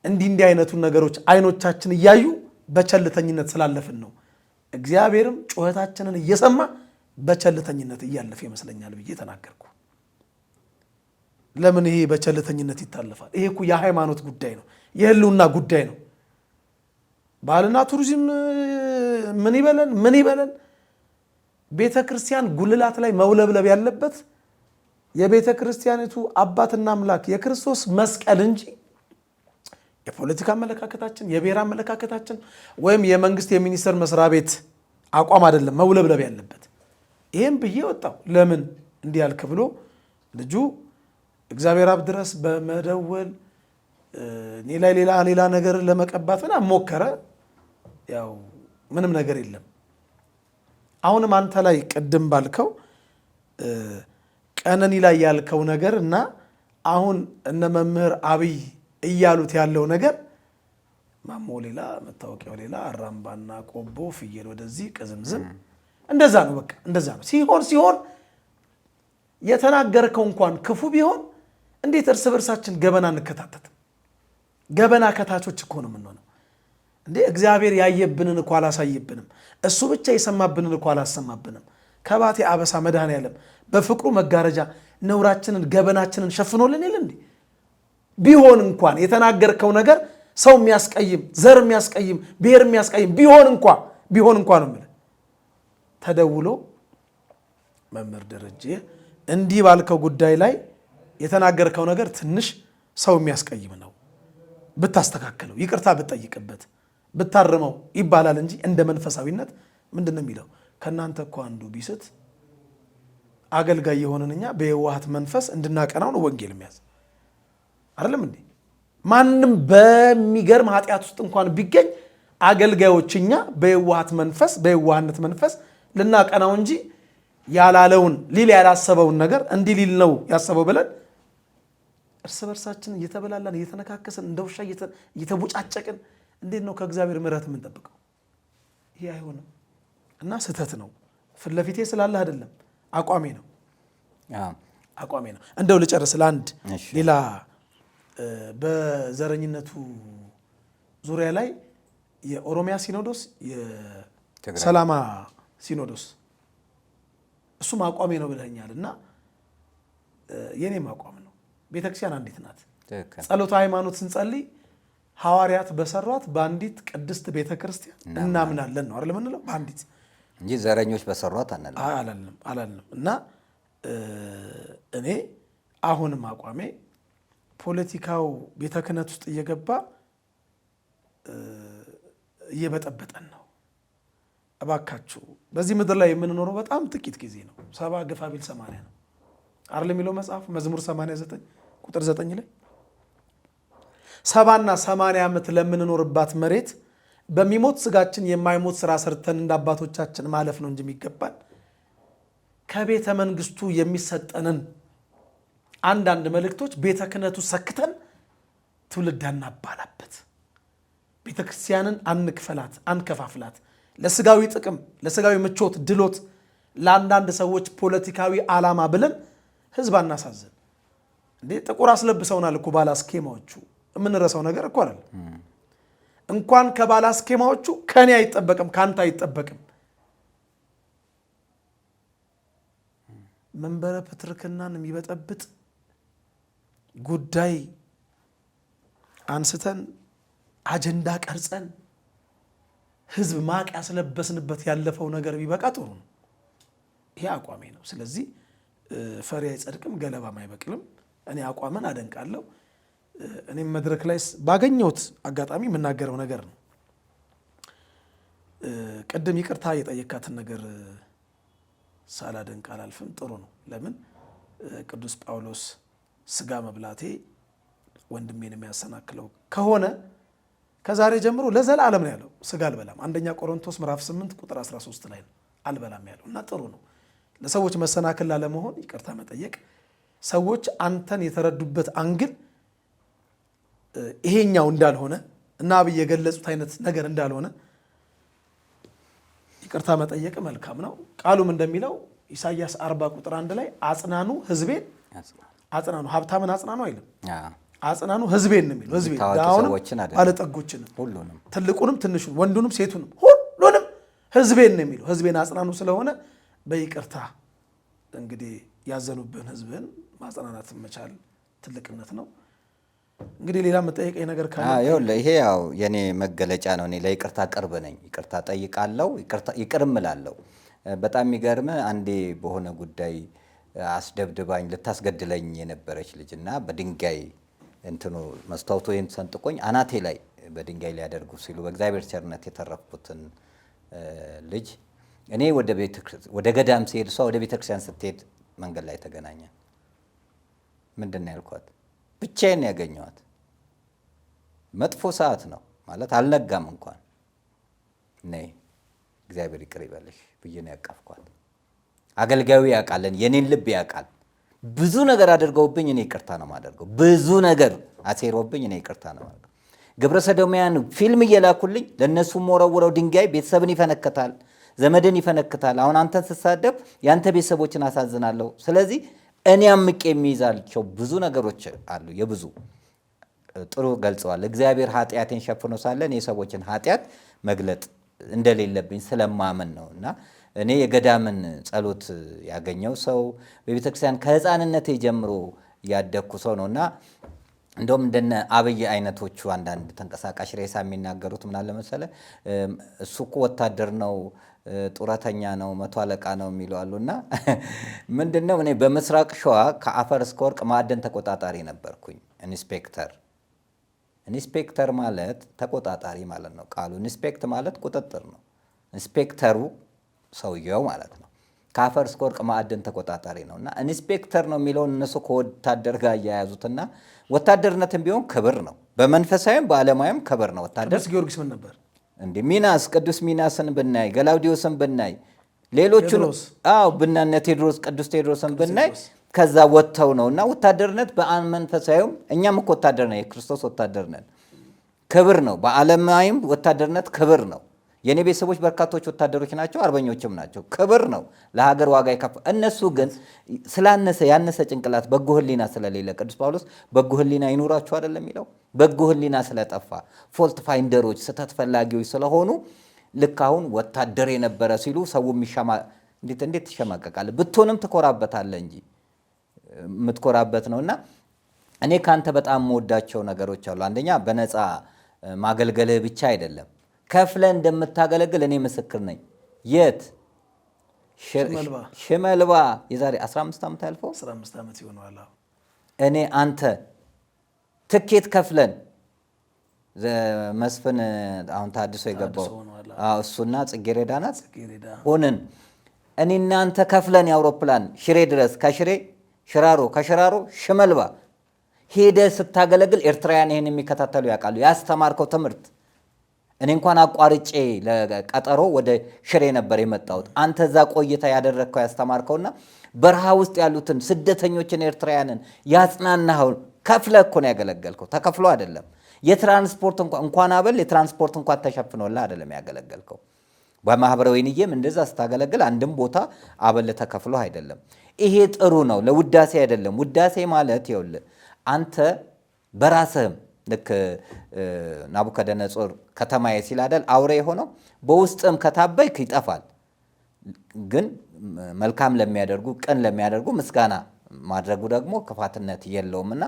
እንዲህ አይነቱን ነገሮች አይኖቻችን እያዩ በቸልተኝነት ስላለፍን ነው። እግዚአብሔርም ጩኸታችንን እየሰማ በቸልተኝነት እያለፈ ይመስለኛል ብዬ ተናገርኩ። ለምን ይሄ በቸልተኝነት ይታለፋል? ይሄ እኮ የሃይማኖት ጉዳይ ነው፣ የህልውና ጉዳይ ነው። ባህልና ቱሪዝም ምን ይበለን ቤተ ክርስቲያን ጉልላት ላይ መውለብለብ ያለበት የቤተ ክርስቲያኒቱ አባትና አምላክ የክርስቶስ መስቀል እንጂ የፖለቲካ አመለካከታችን፣ የብሔር አመለካከታችን ወይም የመንግስት የሚኒስቴር መስሪያ ቤት አቋም አይደለም መውለብለብ ያለበት። ይሄን ብዬ ወጣው። ለምን እንዲህ ያልክ ብሎ ልጁ እግዚአብሔር አብ ድረስ በመደወል እኔ ላይ ሌላ ነገር ለመቀባት ሞከረ። ያው ምንም ነገር የለም። አሁንም አንተ ላይ ቅድም ባልከው ቀነኒ ላይ ያልከው ነገር እና አሁን እነ መምህር አብይ እያሉት ያለው ነገር ማሞ ሌላ መታወቂያው ሌላ አራምባና ቆቦ ፍየል ወደዚህ ቅዝምዝም እንደዛ ነው። በቃ እንደዛ ነው። ሲሆን የተናገርከው እንኳን ክፉ ቢሆን እንዴት እርስ በርሳችን ገበና እንከታተትም? ገበና ከታቾች እኮ ነው የምንሆነው እንዴ። እግዚአብሔር ያየብንን እኮ አላሳየብንም። እሱ ብቻ የሰማብንን እኮ አላሰማብንም። ከባቴ አበሳ መድኃኔዓለም በፍቅሩ መጋረጃ ነውራችንን ገበናችንን ሸፍኖልን የለ እንዴ? ቢሆን እንኳን የተናገርከው ነገር ሰው የሚያስቀይም ዘር የሚያስቀይም ብሔር የሚያስቀይም ቢሆን እንኳን ነው የምልህ ተደውሎ መምህር ደረጀ እንዲህ ባልከው ጉዳይ ላይ የተናገርከው ነገር ትንሽ ሰው የሚያስቀይም ነው፣ ብታስተካከለው፣ ይቅርታ ብትጠይቅበት፣ ብታርመው ይባላል እንጂ እንደ መንፈሳዊነት ምንድን ነው የሚለው? ከእናንተ እኮ አንዱ ቢስት አገልጋይ የሆነን እኛ በየዋሃት መንፈስ እንድናቀናው ነው ወንጌል የሚያዝ አይደለም እንዴ? ማንም በሚገርም ኃጢአት ውስጥ እንኳን ቢገኝ አገልጋዮች እኛ በየዋህነት መንፈስ ልናቀናው እንጂ ያላለውን ሊል ያላሰበውን ነገር እንዲህ ሊል ነው ያሰበው ብለን እርስ በርሳችን እየተበላላን እየተነካከስን እንደ ውሻ እየተቦጫጨቅን እንዴት ነው ከእግዚአብሔር ምሕረት የምንጠብቀው? ይሄ አይሆንም እና ስህተት ነው። ፊት ለፊቴ ስላለህ አይደለም፣ አቋሜ ነው። እንደው ልጨርስ ለአንድ ሌላ በዘረኝነቱ ዙሪያ ላይ የኦሮሚያ ሲኖዶስ የሰላማ ሲኖዶስ እሱም አቋሜ ነው ብለኛል እና የኔም አቋም ነው። ቤተክርስቲያን አንዲት ናት። ጸሎተ ሃይማኖት ስንጸልይ ሐዋርያት በሰሯት በአንዲት ቅድስት ቤተክርስቲያን እናምናለን ነው አይደል የምንለው? በአንዲት እንጂ ዘረኞች በሰሯት አላልንም። እና እኔ አሁንም አቋሜ ፖለቲካው ቤተ ክህነት ውስጥ እየገባ እየበጠበጠን ነው። እባካችሁ በዚህ ምድር ላይ የምንኖረው በጣም ጥቂት ጊዜ ነው። 70 ግፋ ቢል 80 ነው አይደል የሚለው መጽሐፍ መዝሙር 89 ቁጥር 9 ላይ 70 እና 80 ዓመት ለምንኖርባት መሬት በሚሞት ስጋችን የማይሞት ስራ ሰርተን እንደ አባቶቻችን ማለፍ ነው እንጂ የሚገባን ከቤተ መንግስቱ የሚሰጠንን አንዳንድ መልእክቶች ቤተ ክህነቱ ሰክተን ትውልድ አናባላበት። ቤተ ክርስቲያንን አንከፋፍላት። ለስጋዊ ጥቅም፣ ለስጋዊ ምቾት፣ ድሎት፣ ለአንዳንድ ሰዎች ፖለቲካዊ ዓላማ ብለን ህዝብ አናሳዝን እንዴ። ጥቁር አስለብሰውናል እኮ ባላስኬማዎቹ። የምንረሳው ነገር እኮ አይደል? እንኳን ከባላስኬማዎቹ ከኔ አይጠበቅም፣ ካንተ አይጠበቅም። መንበረ ፕትርክናን የሚበጠብጥ ጉዳይ አንስተን አጀንዳ ቀርጸን ህዝብ ማቅ ያስለበስንበት ያለፈው ነገር ቢበቃ ጥሩ ነው። ይሄ አቋሜ ነው። ስለዚህ ፈሪ አይጸድቅም፣ ገለባም አይበቅልም። እኔ አቋምን አደንቃለሁ። እኔም መድረክ ላይ ባገኘሁት አጋጣሚ የምናገረው ነገር ነው። ቅድም ይቅርታ የጠየካትን ነገር ሳላደንቅ አላልፍም። ጥሩ ነው። ለምን ቅዱስ ጳውሎስ ስጋ መብላቴ ወንድሜን የሚያሰናክለው ከሆነ ከዛሬ ጀምሮ ለዘላለም ነው ያለው ስጋ አልበላም። አንደኛ ቆሮንቶስ ምዕራፍ 8 ቁጥር 13 ላይ ነው አልበላም ያለው እና ጥሩ ነው ለሰዎች መሰናክል ላለመሆን ይቅርታ መጠየቅ፣ ሰዎች አንተን የተረዱበት አንግል ይሄኛው እንዳልሆነ እና አብይ የገለጹት አይነት ነገር እንዳልሆነ ይቅርታ መጠየቅ መልካም ነው። ቃሉም እንደሚለው ኢሳይያስ 40 ቁጥር 1 ላይ አጽናኑ ሕዝቤን አጽናኑ፣ ሀብታምን አጽናኑ አይልም፣ አጽናኑ ሕዝቤን ነው የሚለው። ሕዝቤን ዳውንም ባለጠጎችንም ሁሉንም ትልቁንም ትንሹንም ወንዱንም ሴቱንም ሁሉንም ሕዝቤን ነው የሚለው። ሕዝቤን አጽናኑ ስለሆነ በይቅርታ እንግዲህ ያዘኑብን ሕዝብን ማጽናናት መቻል ትልቅነት ነው። እንግዲህ ሌላ መጠየቀኝ ነገር ካለ ይሄ ያው የኔ መገለጫ ነው። እኔ ለይቅርታ ቅርብ ነኝ። ይቅርታ ጠይቃለሁ፣ ይቅርም እላለሁ። በጣም የሚገርም አንዴ በሆነ ጉዳይ አስደብድባኝ ልታስገድለኝ የነበረች ልጅና በድንጋይ እንትኑ መስታወቱ ይሄን ሰንጥቆኝ አናቴ ላይ በድንጋይ ሊያደርጉ ሲሉ በእግዚአብሔር ቸርነት የተረፍኩትን ልጅ እኔ ወደ ገዳም ሲሄድ እሷ ወደ ቤተክርስቲያን ስትሄድ መንገድ ላይ ተገናኘን። ምንድን ነው ያልኳት? ብቻዬን ያገኘኋት መጥፎ ሰዓት ነው ማለት አልነጋም እንኳን ነይ እግዚአብሔር ይቅር ይበልሽ ብዬ ነው ያቀፍኳት። አገልጋዩ ያውቃለን፣ የኔን ልብ ያውቃል። ብዙ ነገር አድርገውብኝ እኔ ይቅርታ ነው የማደርገው። ብዙ ነገር አሴሮብኝ እኔ ይቅርታ ነው የማደርገው። ግብረ ሰዶማውያን ፊልም እየላኩልኝ ለእነሱ ወረውረው ድንጋይ ቤተሰብን ይፈነክታል፣ ዘመድን ይፈነክታል። አሁን አንተን ስሳደብ የአንተ ቤተሰቦችን አሳዝናለሁ። ስለዚህ እኔ አምቄ የሚይዛቸው ብዙ ነገሮች አሉ። የብዙ ጥሩ ገልጸዋል። እግዚአብሔር ኃጢአቴን ሸፍኖ ሳለ እኔ የሰዎችን ኃጢአት መግለጥ እንደሌለብኝ ስለማመን ነው። እና እኔ የገዳምን ጸሎት ያገኘው ሰው በቤተክርስቲያን ከሕፃንነቴ ጀምሮ ያደግኩ ሰው ነው። እና እንደውም እንደነ አብይ አይነቶቹ አንዳንድ ተንቀሳቃሽ ሬሳ የሚናገሩት ምን አለ መሰለ፣ እሱ እኮ ወታደር ነው፣ ጡረተኛ ነው፣ 100 አለቃ ነው የሚሉ አሉና ምንድነው እኔ በምስራቅ ሸዋ ከአፈር እስከ ወርቅ ማዕድን ተቆጣጣሪ ነበርኩኝ። ኢንስፔክተር ማለት ተቆጣጣሪ ማለት ነው ቃሉ። ኢንስፔክት ማለት ቁጥጥር ነው። ኢንስፔክተሩ ሰውየው ማለት ነው። ከአፈር እስከ ወርቅ ማዕድን ተቆጣጣሪ ነው። እና ኢንስፔክተር ነው የሚለውን እነሱ ከወታደር ጋር እያያዙትና ወታደርነትም ቢሆን ክብር ነው። በመንፈሳዊም በዓለማዊም ክብር ነው። ወታደር ቅዱስ ጊዮርጊስ ምን ነበር እንዴ? ሚናስ ቅዱስ ሚናስን ብናይ፣ ገላውዲዮስን ብናይ፣ ሌሎቹን ብናነ ቴዎድሮስ ቅዱስ ቴዎድሮስን ብናይ ከዛ ወጥተው ነው። እና ወታደርነት በመንፈሳዊም እኛም እኮ ወታደር ነን፣ የክርስቶስ ወታደር ነን። ክብር ነው። በዓለማዊም ወታደርነት ክብር ነው። የኔ ቤተሰቦች በርካቶች ወታደሮች ናቸው፣ አርበኞችም ናቸው። ክብር ነው። ለሀገር ዋጋ ይከፍላል። እነሱ ግን ያነሰ ጭንቅላት በጎ ሕሊና ስለሌለ ቅዱስ ጳውሎስ በጎ ሕሊና ይኑራችሁ አይደለም የሚለው። በጎ ሕሊና ስለጠፋ ፎልት ፋይንደሮች፣ ስህተት ፈላጊዎች ስለሆኑ ልክ አሁን ወታደር የነበረ ሲሉ ሰው እንዴት ትሸማቀቃለህ? ብትሆንም ትኮራበታለህ እንጂ የምትኮራበት ነው። እና እኔ ካንተ በጣም የምወዳቸው ነገሮች አሉ። አንደኛ በነፃ ማገልገልህ ብቻ አይደለም፣ ከፍለህ እንደምታገለግል እኔ ምስክር ነኝ። የት ሽመልባ የዛሬ 15 ዓመት ያልፈው 15 ዓመት ይሆናል። እኔ አንተ ትኬት ከፍለን መስፍን አሁን ታድሶ የገባው እሱና ጽጌሬዳ ናት ሆንን። እኔ እናንተ ከፍለን የአውሮፕላን ሽሬ ድረስ ከሽሬ ሽራሮ ከሽራሮ ሽመልባ ሄደ ስታገለግል ኤርትራውያን ይህን የሚከታተሉ ያውቃሉ። ያስተማርከው ትምህርት እኔ እንኳን አቋርጬ ለቀጠሮ ወደ ሽሬ ነበር የመጣሁት። አንተ እዛ ቆይታ ያደረግከው ያስተማርከውና በረሃ ውስጥ ያሉትን ስደተኞችን ኤርትራውያንን ያጽናናኸው ከፍለህ እኮ ነው ያገለገልከው። ተከፍሎ አይደለም። የትራንስፖርት እንኳን አበል የትራንስፖርት እንኳን ተሸፍኖልህ አይደለም ያገለገልከው። በማህበረ ወይንዬም እንደዛ ስታገለግል አንድም ቦታ አበል ተከፍሎ አይደለም። ይሄ ጥሩ ነው። ለውዳሴ አይደለም። ውዳሴ ማለት ይኸውልህ አንተ በራስህም ልክ ናቡከደነጾር ከተማዬ ሲል አይደል አውሬ የሆነው በውስጥም ከታበይክ ይጠፋል። ግን መልካም ለሚያደርጉ ቅን ለሚያደርጉ ምስጋና ማድረጉ ደግሞ ክፋትነት የለውምና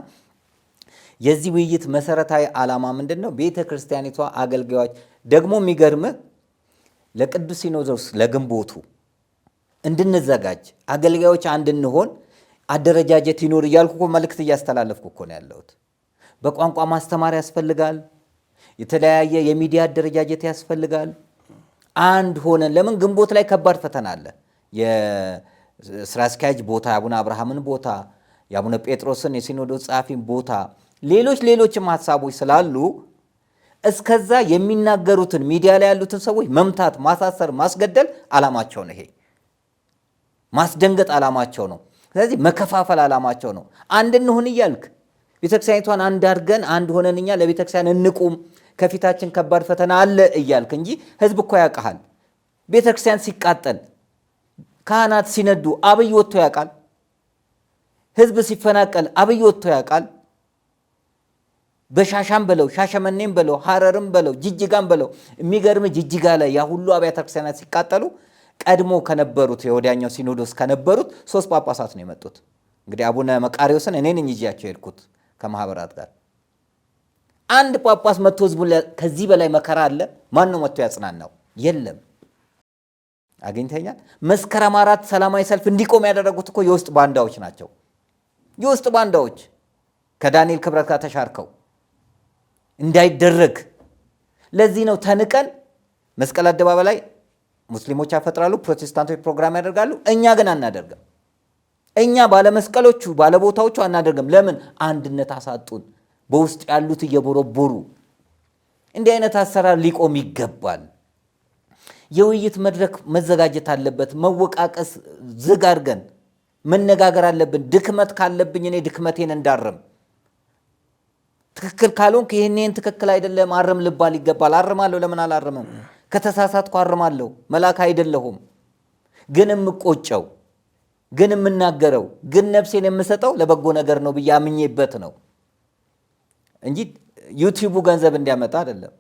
የዚህ ውይይት መሰረታዊ ዓላማ ምንድን ነው? ቤተ ክርስቲያኒቷ አገልጋዮች ደግሞ የሚገርምህ ለቅዱስ ሲኖዶስ ለግንቦቱ እንድንዘጋጅ አገልጋዮች እንድንሆን አደረጃጀት ይኖር እያልኩ እኮ መልእክት እያስተላለፍኩ እኮ ነው ያለሁት። በቋንቋ ማስተማር ያስፈልጋል። የተለያየ የሚዲያ አደረጃጀት ያስፈልጋል። አንድ ሆነን ለምን ግንቦት ላይ ከባድ ፈተና አለ። የስራ አስኪያጅ ቦታ፣ የአቡነ አብርሃምን ቦታ፣ የአቡነ ጴጥሮስን የሲኖዶስ ጸሐፊን ቦታ፣ ሌሎችም ሀሳቦች ስላሉ እስከዛ የሚናገሩትን ሚዲያ ላይ ያሉትን ሰዎች መምታት፣ ማሳሰር፣ ማስገደል ዓላማቸው ነው። ይሄ ማስደንገጥ ዓላማቸው ነው። ስለዚህ መከፋፈል ዓላማቸው ነው። አንድ እንሁን እያልክ ቤተክርስቲያኒቷን አንድ አድርገን አንድ ሆነን እኛ ለቤተክርስቲያን እንቁም፣ ከፊታችን ከባድ ፈተና አለ እያልክ እንጂ ህዝብ እኮ ያውቃል። ቤተክርስቲያን ሲቃጠል፣ ካህናት ሲነዱ አብይ ወጥቶ ያውቃል። ህዝብ ሲፈናቀል አብይ ወጥቶ ያውቃል። በሻሻም በለው ሻሸመኔም በለው ሐረርም በለው ጅጅጋም በለው የሚገርም ጅጅጋ ላይ ያ ሁሉ አብያተ ክርስቲያናት ሲቃጠሉ ቀድሞ ከነበሩት የወዲያኛው ሲኖዶስ ከነበሩት 3 ጳጳሳት ነው የመጡት። እንግዲህ አቡነ መቃሪዎስን እኔ ነኝ ይዤያቸው ሄድኩት ከማህበራት ጋር። አንድ ጳጳስ መጥቶ ህዝቡን ከዚህ በላይ መከራ አለ? ማን ነው መጥቶ ያጽናናው? የለም። አግኝተኛል። መስከረም 4 ሰላማዊ ሰልፍ እንዲቆም ያደረጉት እኮ የውስጥ ባንዳዎች ናቸው። የውስጥ ባንዳዎች ከዳንኤል ክብረት ጋር ተሻርከው እንዳይደረግ። ለዚህ ነው ተንቀን መስቀል አደባባይ ላይ ሙስሊሞች ያፈጥራሉ፣ ፕሮቴስታንቶች ፕሮግራም ያደርጋሉ። እኛ ግን አናደርግም። እኛ ባለመስቀሎቹ ባለቦታዎቹ አናደርግም። ለምን? አንድነት አሳጡን። በውስጥ ያሉት እየቦረቦሩ። እንዲህ አይነት አሰራር ሊቆም ይገባል። የውይይት መድረክ መዘጋጀት አለበት። መወቃቀስ ዝግ አድርገን መነጋገር አለብን። ድክመት ካለብኝ እኔ ድክመቴን እንዳርም፣ ትክክል ካልሆንክ ይህንን ትክክል አይደለም አርም ልባል ይገባል። አርማለሁ። ለምን አላርምም? ከተሳሳትኩ አርማለሁ። መልአክ አይደለሁም። ግን የምቆጨው ግን የምናገረው ግን ነፍሴን የምሰጠው ለበጎ ነገር ነው ብዬ አምኜበት ነው እንጂ ዩቲዩቡ ገንዘብ እንዲያመጣ አይደለም።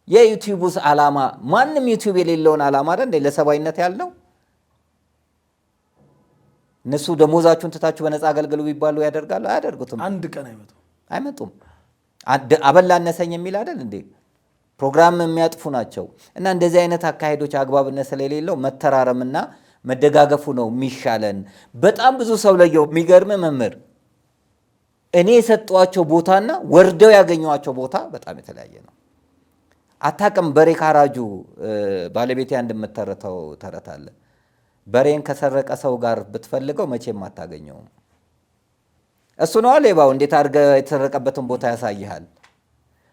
የዩቲዩቡስ ዓላማ ማንም ዩቲዩብ የሌለውን ዓላማ አይደል እንዴ ለሰባይነት ያለው? እነሱ ደሞዛችሁን ትታችሁ በነፃ አገልግሉ ቢባሉ ያደርጋሉ? አያደርጉትም። አንድ ቀን አይመጡም። አበላ አነሰኝ የሚል አይደል እንዴ? ፕሮግራም የሚያጥፉ ናቸው። እና እንደዚህ አይነት አካሄዶች አግባብነት ስለሌለው መተራረምና መደጋገፉ ነው የሚሻለን። በጣም ብዙ ሰው ለየው። የሚገርም መምህር እኔ የሰጧቸው ቦታና ወርደው ያገኘዋቸው ቦታ በጣም የተለያየ ነው። አታውቅም። በሬ ካራጁ ባለቤቴ አንድ የምተረተው ተረት አለ። በሬን ከሰረቀ ሰው ጋር ብትፈልገው መቼም አታገኘውም። እሱ ነው ሌባው። እንዴት አድርገህ የተሰረቀበትን ቦታ ያሳይሃል።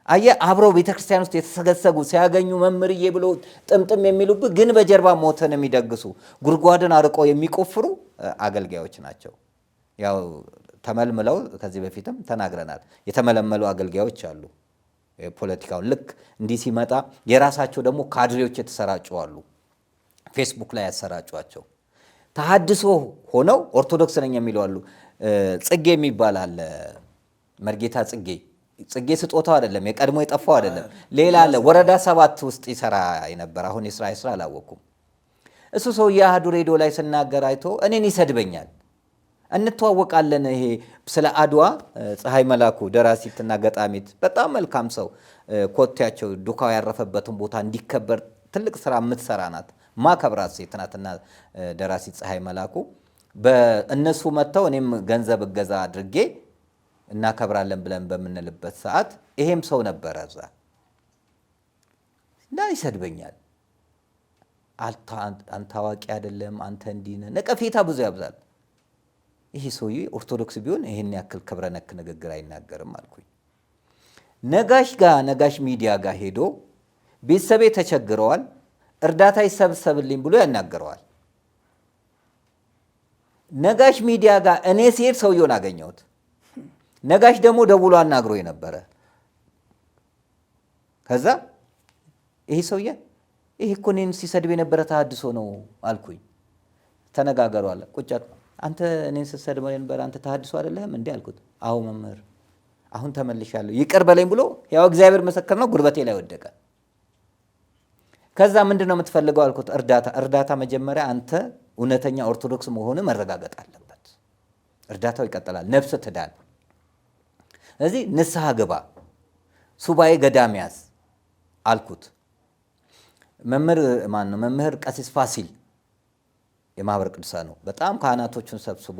አየህ፣ አብረው ቤተክርስቲያን ውስጥ የተሰገሰጉ ሲያገኙ መምህርዬ ብሎ ጥምጥም የሚሉብህ ግን በጀርባ ሞተን የሚደግሱ ጉድጓድን አርቀው የሚቆፍሩ አገልጋዮች ናቸው። ያው ተመልምለው ከዚህ በፊትም ተናግረናል። የተመለመሉ አገልጋዮች አሉ። ፖለቲካውን ልክ እንዲህ ሲመጣ የራሳቸው ደግሞ ካድሬዎች የተሰራጩ አሉ። ፌስቡክ ላይ ያሰራጯቸው ተሐድሶ ሆነው ኦርቶዶክስ ነኝ የሚሉ አሉ። ጽጌ የሚባል አለ። መርጌታ ጽጌ ስጦታው አይደለም፣ የቀድሞ የጠፋው አይደለም፣ ሌላ አለ። ወረዳ 7 ውስጥ ይሰራ የነበር አሁን የስራ አላወኩም። እሱ ሰው የአህዱ ሬዲዮ ላይ ስናገር አይቶ እኔን ይሰድበኛል። እንተዋወቃለን። ይሄ ስለ አድዋ ፀሐይ መላኩ ደራሲትና ገጣሚት በጣም መልካም ሰው፣ ኮቴያቸው ዱካው ያረፈበትን ቦታ እንዲከበር ትልቅ ስራ የምትሰራ ናት። ማከብራት ሴት ናትና ደራሲ ፀሐይ መላኩ በእነሱ መጥተው እኔም ገንዘብ እገዛ አድርጌ እናከብራለን ብለን በምንልበት ሰዓት ይሄም ሰው ነበረ እዛ እና ይሰድበኛል። አንተ አዋቂ አይደለም፣ አንተ እንዲህ ነህ፣ ነቀፌታ ብዙ ያብዛል። ይሄ ሰውዬ ኦርቶዶክስ ቢሆን ይሄን ያክል ክብረ ነክ ንግግር አይናገርም አልኩኝ። ነጋሽ ሚዲያ ጋር ሄዶ ቤተሰቤ ተቸግረዋል፣ እርዳታ ይሰብሰብልኝ ብሎ ያናገረዋል። ነጋሽ ሚዲያ ጋር እኔ ሲሄድ ሰውየውን አገኘሁት። ነጋሽ ደግሞ ደውሎ አናግሮ የነበረ። ከዛ ይሄ ሰውዬ ይሄ እኮ እኔን ሲሰድብ የነበረ ተሐድሶ ነው አልኩኝ። ተነጋገሩ አለ። ቁጭ አንተ እኔን ስትሰድብ የነበረ አንተ ተሐድሶ አይደለህም እንዴ አልኩት። አዎ መምህር፣ አሁን ተመልሻለሁ፣ ይቅር በለኝ ብሎ ያው እግዚአብሔር ምስክር ነው ጉርበቴ ላይ ወደቀ። ከዛ ምንድን ነው የምትፈልገው አልኩት። እርዳታ መጀመሪያ አንተ እውነተኛ ኦርቶዶክስ መሆን መረጋገጥ አለበት። እርዳታው ይቀጥላል፣ ነፍስ ትዳን። ስለዚህ ንስሐ ግባ፣ ሱባኤ ገዳም ያዝ አልኩት። መምህር ቀሲስ ፋሲል የማህበረ ቅዱሳን ነው። በጣም ካህናቶቹን ሰብስቦ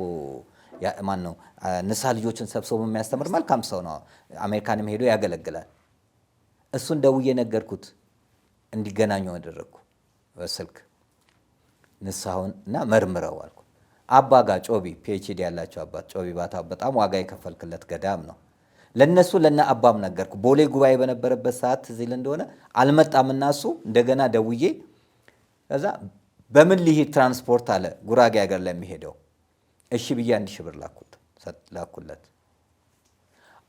ንስሐ ልጆችን ሰብስቦ የሚያስተምር መልካም ሰው ነው። አሜሪካንም ሄዶ ያገለግላል። እሱን ደውዬ ነገርኩት፣ እንዲገናኙ አደረግኩ በስልክ ንስሐውን እና መርምረው አልኩ። አባ ጋ ጮቢ ፒኤችዲ ያላቸው አባት ጮቢ ባታ በጣም ዋጋ የከፈልክለት ገዳም ነው። ለነሱ ለነ አባም ነገርኩ። ቦሌ ጉባኤ በነበረበት ሰዓት እዚህ እንደሆነ አልመጣም እና እሱ እንደገና ደውዬ ከዛ በምን ሊሄድ ትራንስፖርት አለ ጉራጌ ሀገር ለሚሄደው እሺ ብዬ 1000 ብር ላኩለት።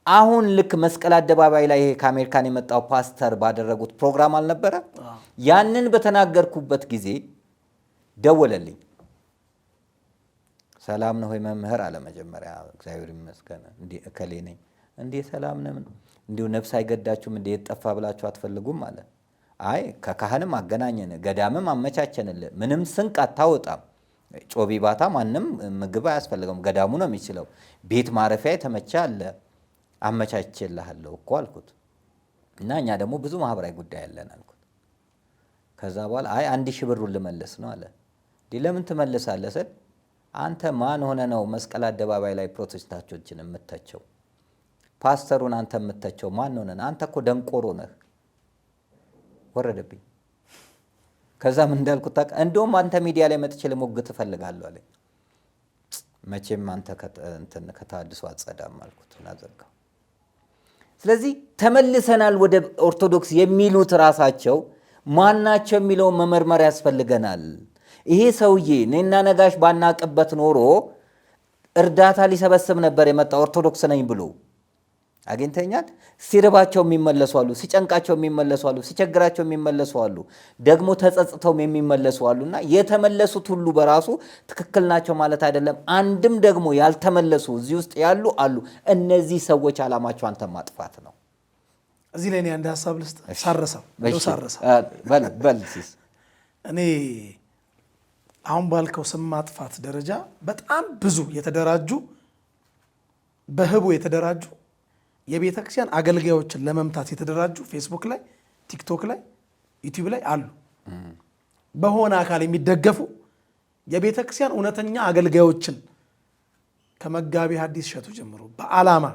አሁን ልክ መስቀል አደባባይ ላይ ከአሜሪካን የመጣው ፓስተር ባደረጉት ፕሮግራም አልነበረ? ያንን በተናገርኩበት ጊዜ ደወለልኝ። ሰላም ነው ወይ መምህር አለ። መጀመሪያ እግዚአብሔር ይመስገን እንዴ እከሌ ነኝ። እንዴ ሰላም ነው እንዴው ነፍስ አይገዳችሁም እንዴ ጠፋ ብላችሁ አትፈልጉም አለ። አይ ከካህንም አገናኘን ገዳምም አመቻቸንልህ ምንም ስንቅ አታወጣም ጮቢ ባታ ማንም ምግብ አያስፈልገውም ገዳሙ ነው የሚችለው ቤት ማረፊያ የተመቻ አለ አመቻችልሃለሁ እኮ አልኩት። እና እኛ ደግሞ ብዙ ማህበራዊ ጉዳይ አለን አልኩት። ከዛ በኋላ አይ 1000 ብሩን ልመልስ ነው አለ። ለምን ትመልሳለህ ስል አንተ ማን ሆነ ነው መስቀል አደባባይ ላይ ፕሮቴስታንቶችን የምተቸው? ፓስተሩን አንተ የምተቸው ማን ሆነ? አንተ እኮ ደንቆሮ ነህ። ወረደብኝ። ከዛ ምን እንዳልኩት እንደውም አንተ ሚዲያ ላይ መጥቼ ልሞግት እፈልጋለሁ አለኝ። መቼም አንተ ከተሐድሶ አጸዳም አልኩት እና ዘጋው። ስለዚህ ተመልሰናል ወደ ኦርቶዶክስ የሚሉት ራሳቸው ማናቸው የሚለውን መመርመር ያስፈልገናል። ይሄ ሰውዬ እኔና ነጋሽ ባናቅበት ኖሮ እርዳታ ሊሰበስብ ነበር የመጣ ኦርቶዶክስ ነኝ ብሎ አግኝተኛል። ሲርባቸው የሚመለሱ አሉ፣ ሲጨንቃቸው የሚመለሱ አሉ፣ ሲቸግራቸው የሚመለሱ አሉ፣ ደግሞ ተጸጽተውም የሚመለሱ አሉና የተመለሱት ሁሉ በራሱ ትክክል ናቸው ማለት አይደለም። አንድም ደግሞ ያልተመለሱ እዚህ ውስጥ ያሉ አሉ። እነዚህ ሰዎች ዓላማቸው አንተ ማጥፋት ነው። እዚህ ላይ እኔ አንድ ሀሳብ ልስጥ። ሳረሰው በልሲስ እኔ አሁን ባልከው ስም ማጥፋት ደረጃ በጣም ብዙ የተደራጁ በህቡ የተደራጁ የቤተ ክርስቲያን አገልጋዮችን ለመምታት የተደራጁ ፌስቡክ ላይ፣ ቲክቶክ ላይ፣ ዩቲዩብ ላይ አሉ። በሆነ አካል የሚደገፉ የቤተ ክርስቲያን እውነተኛ አገልጋዮችን ከመጋቢ ሐዲስ እሸቱ ጀምሮ በዓላማ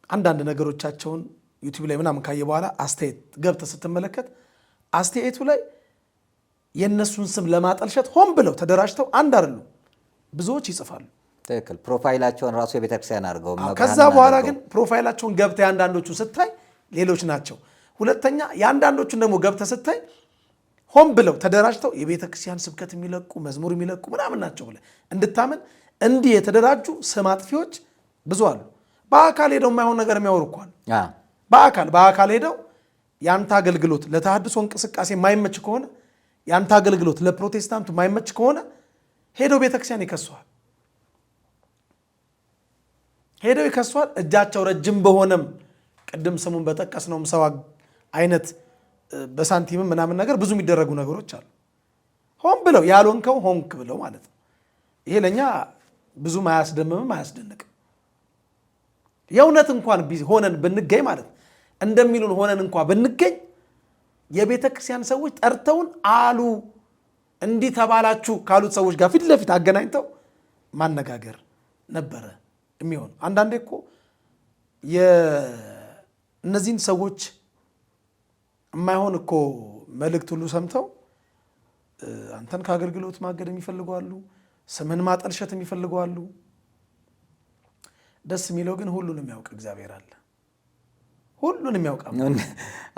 አንዳንድ ነገሮቻቸውን ዩቲዩብ ላይ ምናምን ካየ በኋላ አስተያየት ገብተህ ስትመለከት አስተያየቱ ላይ የእነሱን ስም ለማጠልሸት ሆን ብለው ተደራጅተው አንድ አይደሉም፣ ብዙዎች ይጽፋሉ። ትክክል። ፕሮፋይላቸውን ራሱ የቤተክርስቲያን አድርገው ከዛ በኋላ ግን ፕሮፋይላቸውን ገብተህ የአንዳንዶቹ ስታይ ሌሎች ናቸው። ሁለተኛ የአንዳንዶቹን ደግሞ ገብተህ ስታይ ሆን ብለው ተደራጅተው የቤተክርስቲያን ስብከት የሚለቁ መዝሙር የሚለቁ ምናምን ናቸው ብለህ እንድታምን እንዲህ የተደራጁ ስም አጥፊዎች ብዙ አሉ። በአካል ሄደው የማይሆን ነገር የሚያወሩ እኮ አሉ። በአካል ሄደው የአንተ አገልግሎት ለተሐድሶ እንቅስቃሴ የማይመች ከሆነ የአንተ አገልግሎት ለፕሮቴስታንቱ የማይመች ከሆነ ሄደው ቤተክርስቲያን ይከሷል። ሄደው ይከሷል። እጃቸው ረጅም በሆነም ቅድም ስሙን በጠቀስነውም ሰው አይነት በሳንቲምም ምናምን ነገር ብዙ የሚደረጉ ነገሮች አሉ። ሆን ብለው ያልሆንከው ሆንክ ብለው ማለት ነው። ይሄ ለእኛ ብዙም አያስደምምም አያስደንቅም። የእውነት እንኳን ሆነን ብንገኝ ማለት እንደሚሉን ሆነን እንኳን ብንገኝ የቤተ ክርስቲያን ሰዎች ጠርተውን አሉ እንዲህ ተባላችሁ ካሉት ሰዎች ጋር ፊት ለፊት አገናኝተው ማነጋገር ነበረ የሚሆን። አንዳንዴ እኮ እነዚህን ሰዎች የማይሆን እኮ መልእክት ሁሉ ሰምተው አንተን ከአገልግሎት ማገድ የሚፈልጉ አሉ፣ ስምን ማጠልሸት የሚፈልጉ አሉ። ደስ የሚለው ግን ሁሉን የሚያውቅ እግዚአብሔር አለ። ሁሉን የሚያውቅ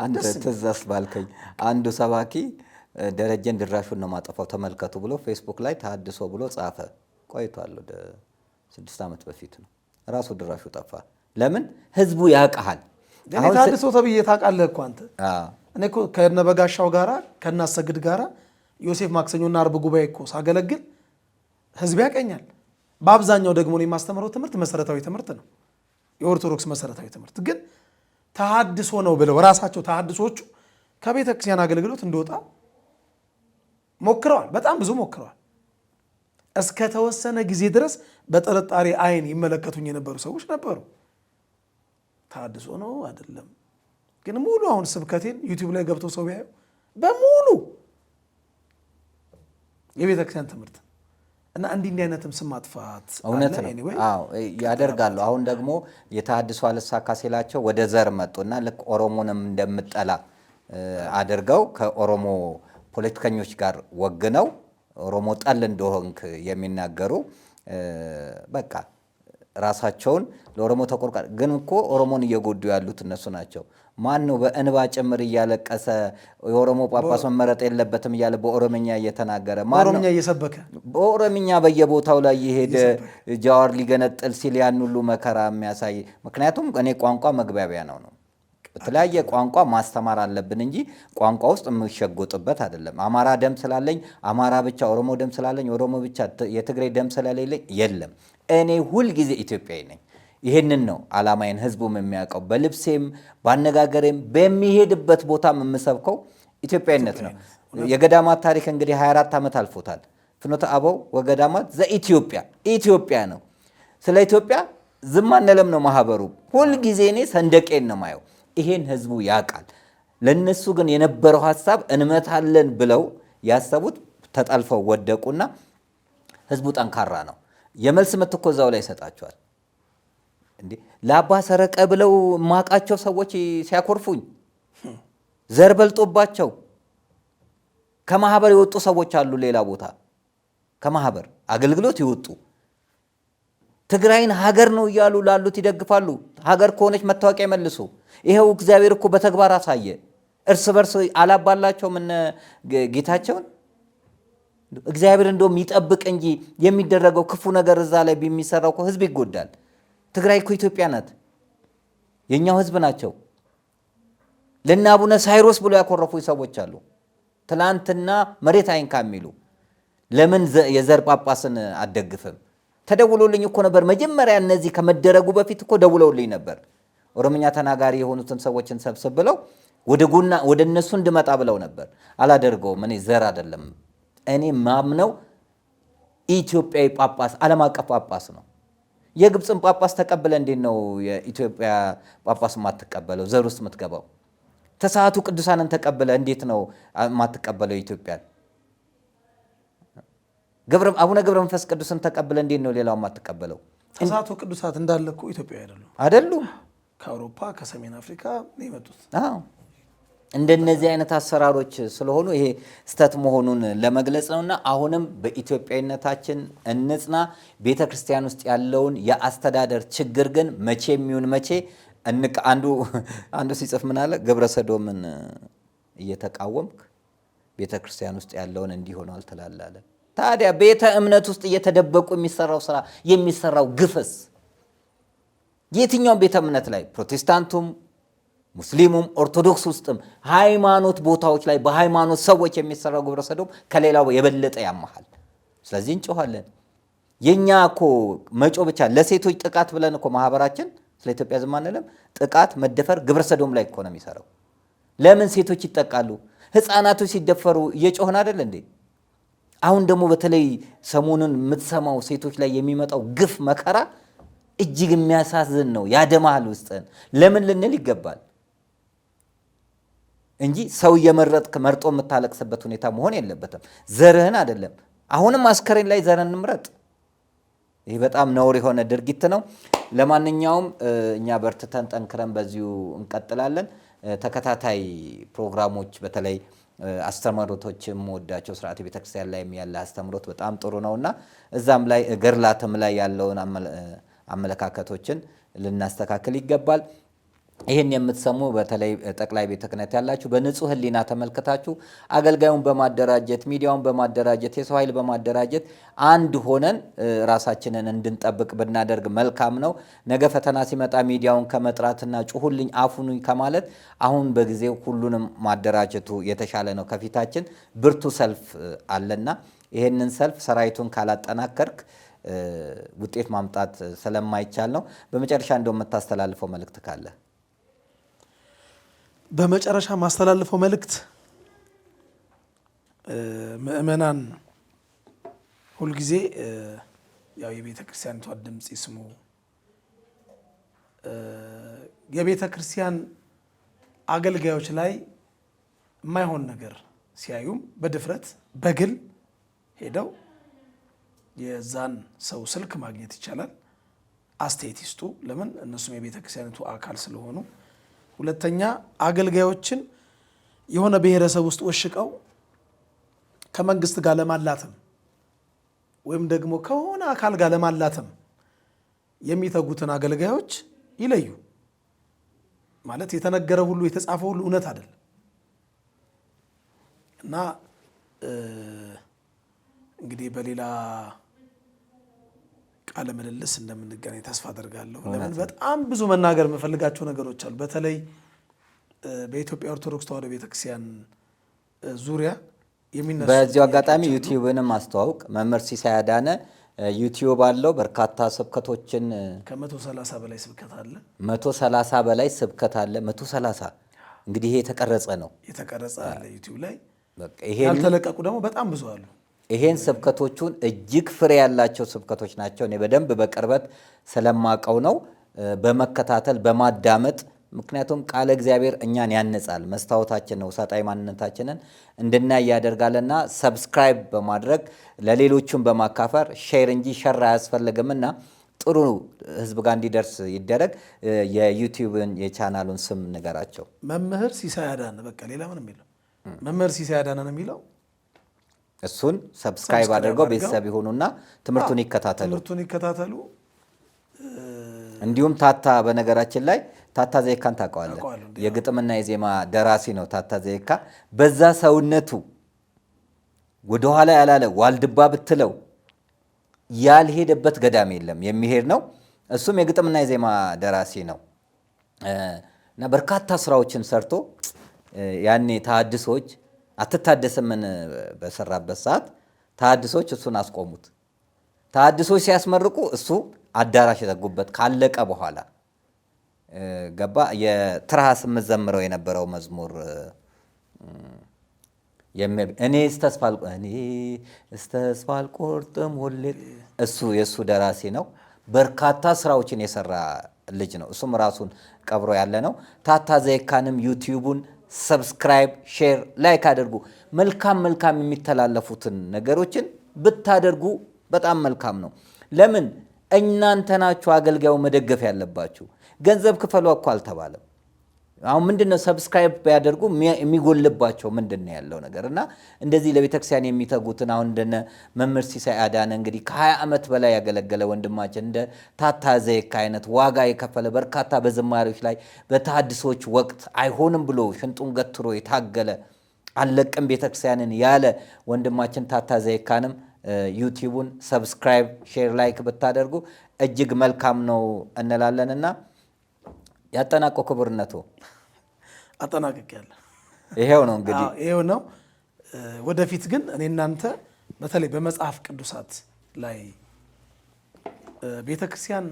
አንተ ትዛስ ባልከኝ አንዱ ሰባኪ ደረጀን ድራሹን ነው ማጠፋው ተመልከቱ ብሎ ፌስቡክ ላይ ተሐድሶ ብሎ ጻፈ። ቆይቷል፣ ወደ 6 ዓመት በፊት ነው። ራሱ ድራሹ ጠፋ። ለምን? ህዝቡ ያውቃል። አሁን ተሐድሶ ተብዬ ታውቃለህ እኮ አንተ። እኔ እኮ ከነበጋሻው ጋራ ከናሰግድ ጋራ ዮሴፍ ማክሰኞና አርብ ጉባኤ እኮ ሳገለግል ህዝብ ያቀኛል። በአብዛኛው ደግሞ ነው የማስተምረው ትምህርት መሰረታዊ ትምህርት ነው፣ የኦርቶዶክስ መሰረታዊ ትምህርት። ግን ተሐድሶ ነው ብለው ራሳቸው ተሐድሶቹ ከቤተ ክርስቲያን አገልግሎት እንደወጣ ሞክረዋል። በጣም ብዙ ሞክረዋል። እስከ ተወሰነ ጊዜ ድረስ በጥርጣሬ አይን ይመለከቱኝ የነበሩ ሰዎች ነበሩ። ተሐድሶ ነው አይደለም ግን ሙሉ አሁን ስብከቴን ዩቲዩብ ላይ ገብቶ ሰው ቢያዩ በሙሉ የቤተ ክርስቲያን ትምህርት እና እንዲህ አይነትም ስም ማጥፋት እውነት ነው። አዎ ያደርጋሉ። አሁን ደግሞ የተሐድሶ አልሳካ ሲላቸው ወደ ዘር መጡና ልክ ኦሮሞንም እንደምጠላ አድርገው ከኦሮሞ ፖለቲከኞች ጋር ወግነው ኦሮሞ ጠል እንደሆንክ የሚናገሩ በቃ ራሳቸውን ለኦሮሞ ተቆርቋሪ ግን እኮ ኦሮሞን እየጎዱ ያሉት እነሱ ናቸው። ማን ነው በእንባ ጭምር እያለቀሰ የኦሮሞ ጳጳስ መመረጥ የለበትም እያለ በኦሮምኛ እየተናገረ በኦሮምኛ እየሰበከ በኦሮምኛ በየቦታው ላይ የሄደ ጃዋር ሊገነጥል ሲል ያን ሁሉ መከራ የሚያሳይ ምክንያቱም እኔ ቋንቋ መግባቢያ ነው በተለያየ ቋንቋ ማስተማር አለብን እንጂ ቋንቋ ውስጥ የምሸጎጥበት አይደለም። አማራ ደም ስላለኝ አማራ ብቻ፣ ኦሮሞ ደም ስላለኝ ኦሮሞ ብቻ፣ የትግሬ ደም ስለሌለኝ የለም። እኔ ሁል ጊዜ ኢትዮጵያዊ ነኝ። ይሄንን ነው ዓላማዬን ህዝቡም የሚያውቀው። በልብሴም ባነጋገሬም በሚሄድበት ቦታም የምሰብከው ኢትዮጵያዊነት ነው። የገዳማት ታሪክ እንግዲህ 24 ዓመት አልፎታል። ፍኖተ አበው ወገዳማት ኢትዮጵያ ነው። ስለ ኢትዮጵያ ዝም አንለም ነው ማህበሩ። ሁል ጊዜ እኔ ሰንደቄን ነው ማየው። ይሄን ህዝቡ ያውቃል። ለነሱ ግን የነበረው ሐሳብ እንመታለን ብለው ያሰቡት ተጠልፈው ወደቁና ህዝቡ ጠንካራ ነው። የመልስ ምት እኮ እዛው ላይ ይሰጣቸዋል። እንዴ ለአባ ሰረቀ ብለው ማቃቸው ሰዎች ሲያኮርፉኝ ዘር በልጦባቸው ከማህበር የወጡ ሰዎች አሉ። ሌላ ቦታ ከማህበር አገልግሎት ይወጡ ትግራይን ሀገር ነው እያሉ ላሉት ይደግፋሉ። ሀገር ከሆነች መታወቂያ ይመልሱ። ይሄው እግዚአብሔር እኮ በተግባር አሳየ። እርስ በርስ አላባላቸው ምን ጌታቸውን እግዚአብሔር እንደውም ይጠብቅ እንጂ የሚደረገው ክፉ ነገር እዛ ላይ በሚሰራው እኮ ህዝብ ይጎዳል። ትግራይ እኮ ኢትዮጵያ ናት። የኛው ህዝብ ናቸው። ለና አቡነ ሳይሮስ ብሎ ያኮረፉ ሰዎች አሉ። ትላንትና መሬት አይንካ የሚሉ ለምን የዘር ጳጳስን አደግፍም? ተደውሎልኝ እኮ ነበር። መጀመሪያ እነዚህ ከመደረጉ በፊት እኮ ደውለውልኝ ነበር። ኦሮምኛ ተናጋሪ የሆኑትን ሰዎችን ሰብስብ ብለው ወደ እነሱ እንድመጣ ብለው ነበር። አላደርገውም። እኔ ዘር አይደለም። እኔ ማምነው ኢትዮጵያዊ ጳጳስ ዓለም አቀፍ ጳጳስ ነው። የግብፅን ጳጳስ ተቀበለ እንዴት ነው የኢትዮጵያ ጳጳስ ማትቀበለው? ዘር ውስጥ የምትገባው? ተስዓቱ ቅዱሳንን ተቀበለ እንዴት ነው ማትቀበለው ኢትዮጵያን? አቡነ ገብረ መንፈስ ቅዱስን ተቀበለ እንዴት ነው ሌላው ማትቀበለው? ተስዓቱ ቅዱሳት እንዳለ እኮ ኢትዮጵያዊ አይደሉም። ከአውሮፓ ከሰሜን አፍሪካ ነው የመጡት። እንደነዚህ አይነት አሰራሮች ስለሆኑ ይሄ ስተት መሆኑን ለመግለጽ ነውና አሁንም በኢትዮጵያዊነታችን እንጽና። ቤተክርስቲያን ውስጥ ያለውን የአስተዳደር ችግር ግን መቼ የሚሆን መቼ አንዱ ሲጽፍ ምን አለ? ግብረ ሰዶምን እየተቃወምክ ቤተክርስቲያን ውስጥ ያለውን እንዲሆነዋል ትላላለ። ታዲያ ቤተ እምነት ውስጥ እየተደበቁ የሚሰራው ግፍስ የትኛውም ቤተ እምነት ላይ ፕሮቴስታንቱም ሙስሊሙም ኦርቶዶክስ ውስጥም ሃይማኖት ቦታዎች ላይ በሃይማኖት ሰዎች የሚሰራው ግብረ ሰዶም ከሌላው የበለጠ ያመሃል። ስለዚህ እንጮሃለን። የኛ እኮ መጮ ብቻ ለሴቶች ጥቃት ብለን እኮ ማህበራችን ስለ ኢትዮጵያ ዝም አንልም። ጥቃት፣ መደፈር ግብረ ሰዶም ላይ እኮ ነው የሚሰራው። ለምን ሴቶች ይጠቃሉ? ህፃናቶች ሲደፈሩ እየጮህን አይደል እንዴ? አሁን ደግሞ በተለይ ሰሞኑን የምትሰማው ሴቶች ላይ የሚመጣው ግፍ መከራ እጅግ የሚያሳዝን ነው። ያደማል ውስጥን። ለምን ልንል ይገባል እንጂ ሰው እየመረጥክ መርጦ የምታለቅስበት ሁኔታ መሆን የለበትም። ዘርህን አይደለም። አሁንም አስከሬን ላይ ዘርን እንምረጥ። ይህ በጣም ነውር የሆነ ድርጊት ነው። ለማንኛውም እኛ በርትተን ጠንክረን በዚሁ እንቀጥላለን። ተከታታይ ፕሮግራሞች በተለይ አስተምሮቶች የምወዳቸው ስርዓተ ቤተክርስቲያን ላይ ያለ አስተምሮት በጣም ጥሩ ነውና እዛም ላይ ገርላትም ላይ ያለውን አመለካከቶችን ልናስተካክል ይገባል። ይህን የምትሰሙ በተለይ ጠቅላይ ቤተ ክህነት ያላችሁ በንጹህ ሕሊና ተመልከታችሁ አገልጋዩን በማደራጀት ሚዲያውን በማደራጀት የሰው ኃይል በማደራጀት አንድ ሆነን ራሳችንን እንድንጠብቅ ብናደርግ መልካም ነው። ነገ ፈተና ሲመጣ ሚዲያውን ከመጥራትና ጩሁልኝ አፉኑኝ ከማለት አሁን በጊዜው ሁሉንም ማደራጀቱ የተሻለ ነው። ከፊታችን ብርቱ ሰልፍ አለና ይህንን ሰልፍ ሰራዊቱን ካላጠናከርክ ውጤት ማምጣት ስለማይቻል ነው። በመጨረሻ እንደው የምታስተላልፈው መልእክት ካለ? በመጨረሻ ማስተላልፈው መልእክት ምእመናን ሁልጊዜ ያው የቤተ ክርስቲያኒቷ ድምፅ ይስሙ። የቤተ ክርስቲያን አገልጋዮች ላይ የማይሆን ነገር ሲያዩም በድፍረት በግል ሄደው የዛን ሰው ስልክ ማግኘት ይቻላል። አስተያየት ይስጡ። ለምን? እነሱም የቤተ ክርስቲያኒቱ አካል ስለሆኑ። ሁለተኛ አገልጋዮችን የሆነ ብሔረሰብ ውስጥ ወሽቀው ከመንግስት ጋር ለማላተም ወይም ደግሞ ከሆነ አካል ጋር ለማላተም የሚተጉትን አገልጋዮች ይለዩ። ማለት የተነገረ ሁሉ የተጻፈ ሁሉ እውነት አይደለም እና እንግዲህ በሌላ ቃለ ምልልስ እንደምንገናኝ ተስፋ አደርጋለሁ። ለምን በጣም ብዙ መናገር የምፈልጋቸው ነገሮች አሉ። በተለይ በኢትዮጵያ ኦርቶዶክስ ተዋሕዶ ቤተክርስቲያን ዙሪያ የሚነሱ በዚሁ አጋጣሚ ዩቲዩብንም አስተዋውቅ። መምህር ሲሳይ አዳነ ዩቲዩብ አለው። በርካታ ስብከቶችን ከ130 በላይ ስብከት አለ። 130 በላይ ስብከት አለ። 130 እንግዲህ ይሄ የተቀረጸ ነው። የተቀረጸ አለ ዩቲዩብ ላይ። ያልተለቀቁ ደግሞ በጣም ብዙ አሉ። ይሄን ስብከቶቹን እጅግ ፍሬ ያላቸው ስብከቶች ናቸው። እኔ በደንብ በቅርበት ስለማቀው ነው በመከታተል በማዳመጥ። ምክንያቱም ቃለ እግዚአብሔር እኛን ያነጻል፣ መስታወታችን ነው፣ ውሳጣዊ ማንነታችንን እንድናይ ያደርጋልና ሰብስክራይብ በማድረግ ለሌሎቹም በማካፈር ሼር እንጂ ሸር አያስፈልግምና ጥሩ ህዝብ ጋር እንዲደርስ ይደረግ። የዩቲዩብን የቻናሉን ስም ንገራቸው። መምህር ሲሳይ አዳነ። በቃ ሌላ ምንም የለም። መምህር ሲሳይ አዳነ ነው የሚለው። እሱን ሰብስክራይብ አድርገው ቤተሰብ ይሁኑና ትምህርቱን ይከታተሉ። እንዲሁም ታታ፣ በነገራችን ላይ ታታ ዘይካን ታውቀዋለህ? የግጥምና የዜማ ደራሲ ነው ታታ ዘይካ። በዛ ሰውነቱ ወደኋላ ያላለ ዋልድባ ብትለው ያልሄደበት ገዳም የለም፣ የሚሄድ ነው። እሱም የግጥምና የዜማ ደራሲ ነው እና በርካታ ስራዎችን ሰርቶ ያኔ ተሐድሶች አትታደስምን በሰራበት ሰዓት ተሐድሶች እሱን አስቆሙት። ተሐድሶች ሲያስመርቁ እሱ አዳራሽ የዘጉበት ካለቀ በኋላ ገባ። የትርሃስ የምዘምረው የነበረው መዝሙር እኔ ተስፋ አልቆርጥም ሁሌ፣ እሱ የእሱ ደራሲ ነው። በርካታ ስራዎችን የሰራ ልጅ ነው። እሱም ራሱን ቀብሮ ያለ ነው። ታታ ዘይካንም ዩቲዩቡን ሰብስክራይብ፣ ሼር፣ ላይክ አድርጉ። መልካም የሚተላለፉትን ነገሮችን ብታደርጉ በጣም መልካም ነው። ለምን እናንተ ናችሁ አገልጋዩ መደገፍ ያለባችሁ። ገንዘብ ክፈሉ እኮ አልተባለም። አሁን ምንድነው ሰብስክራይብ ቢያደርጉ የሚጎልባቸው ምንድነው ያለው ነገር? እና እንደዚህ ለቤተክርስቲያን የሚተጉትን አሁን እንደነ መምህር ሲሳይ አዳነ እንግዲህ ከ20 ዓመት በላይ ያገለገለ ወንድማችን እንደ ታታ ዘይካ አይነት ዋጋ የከፈለ በርካታ በዝማሬዎች ላይ በተሐድሶች ወቅት አይሆንም ብሎ ሽንጡን ገትሮ የታገለ አለቅም ቤተክርስቲያንን ያለ ወንድማችን ታታ ዘይካንም ዩቲዩቡን ሰብስክራይብ፣ ሼር፣ ላይክ ብታደርጉ እጅግ መልካም ነው እንላለንና ያጠናቀው ክቡርነቱ አጠናቅቄያለሁ። ይሄው ነው እንግዲህ ይሄው ነው። ወደፊት ግን እኔ እናንተ በተለይ በመጽሐፍ ቅዱሳት ላይ ቤተክርስቲያን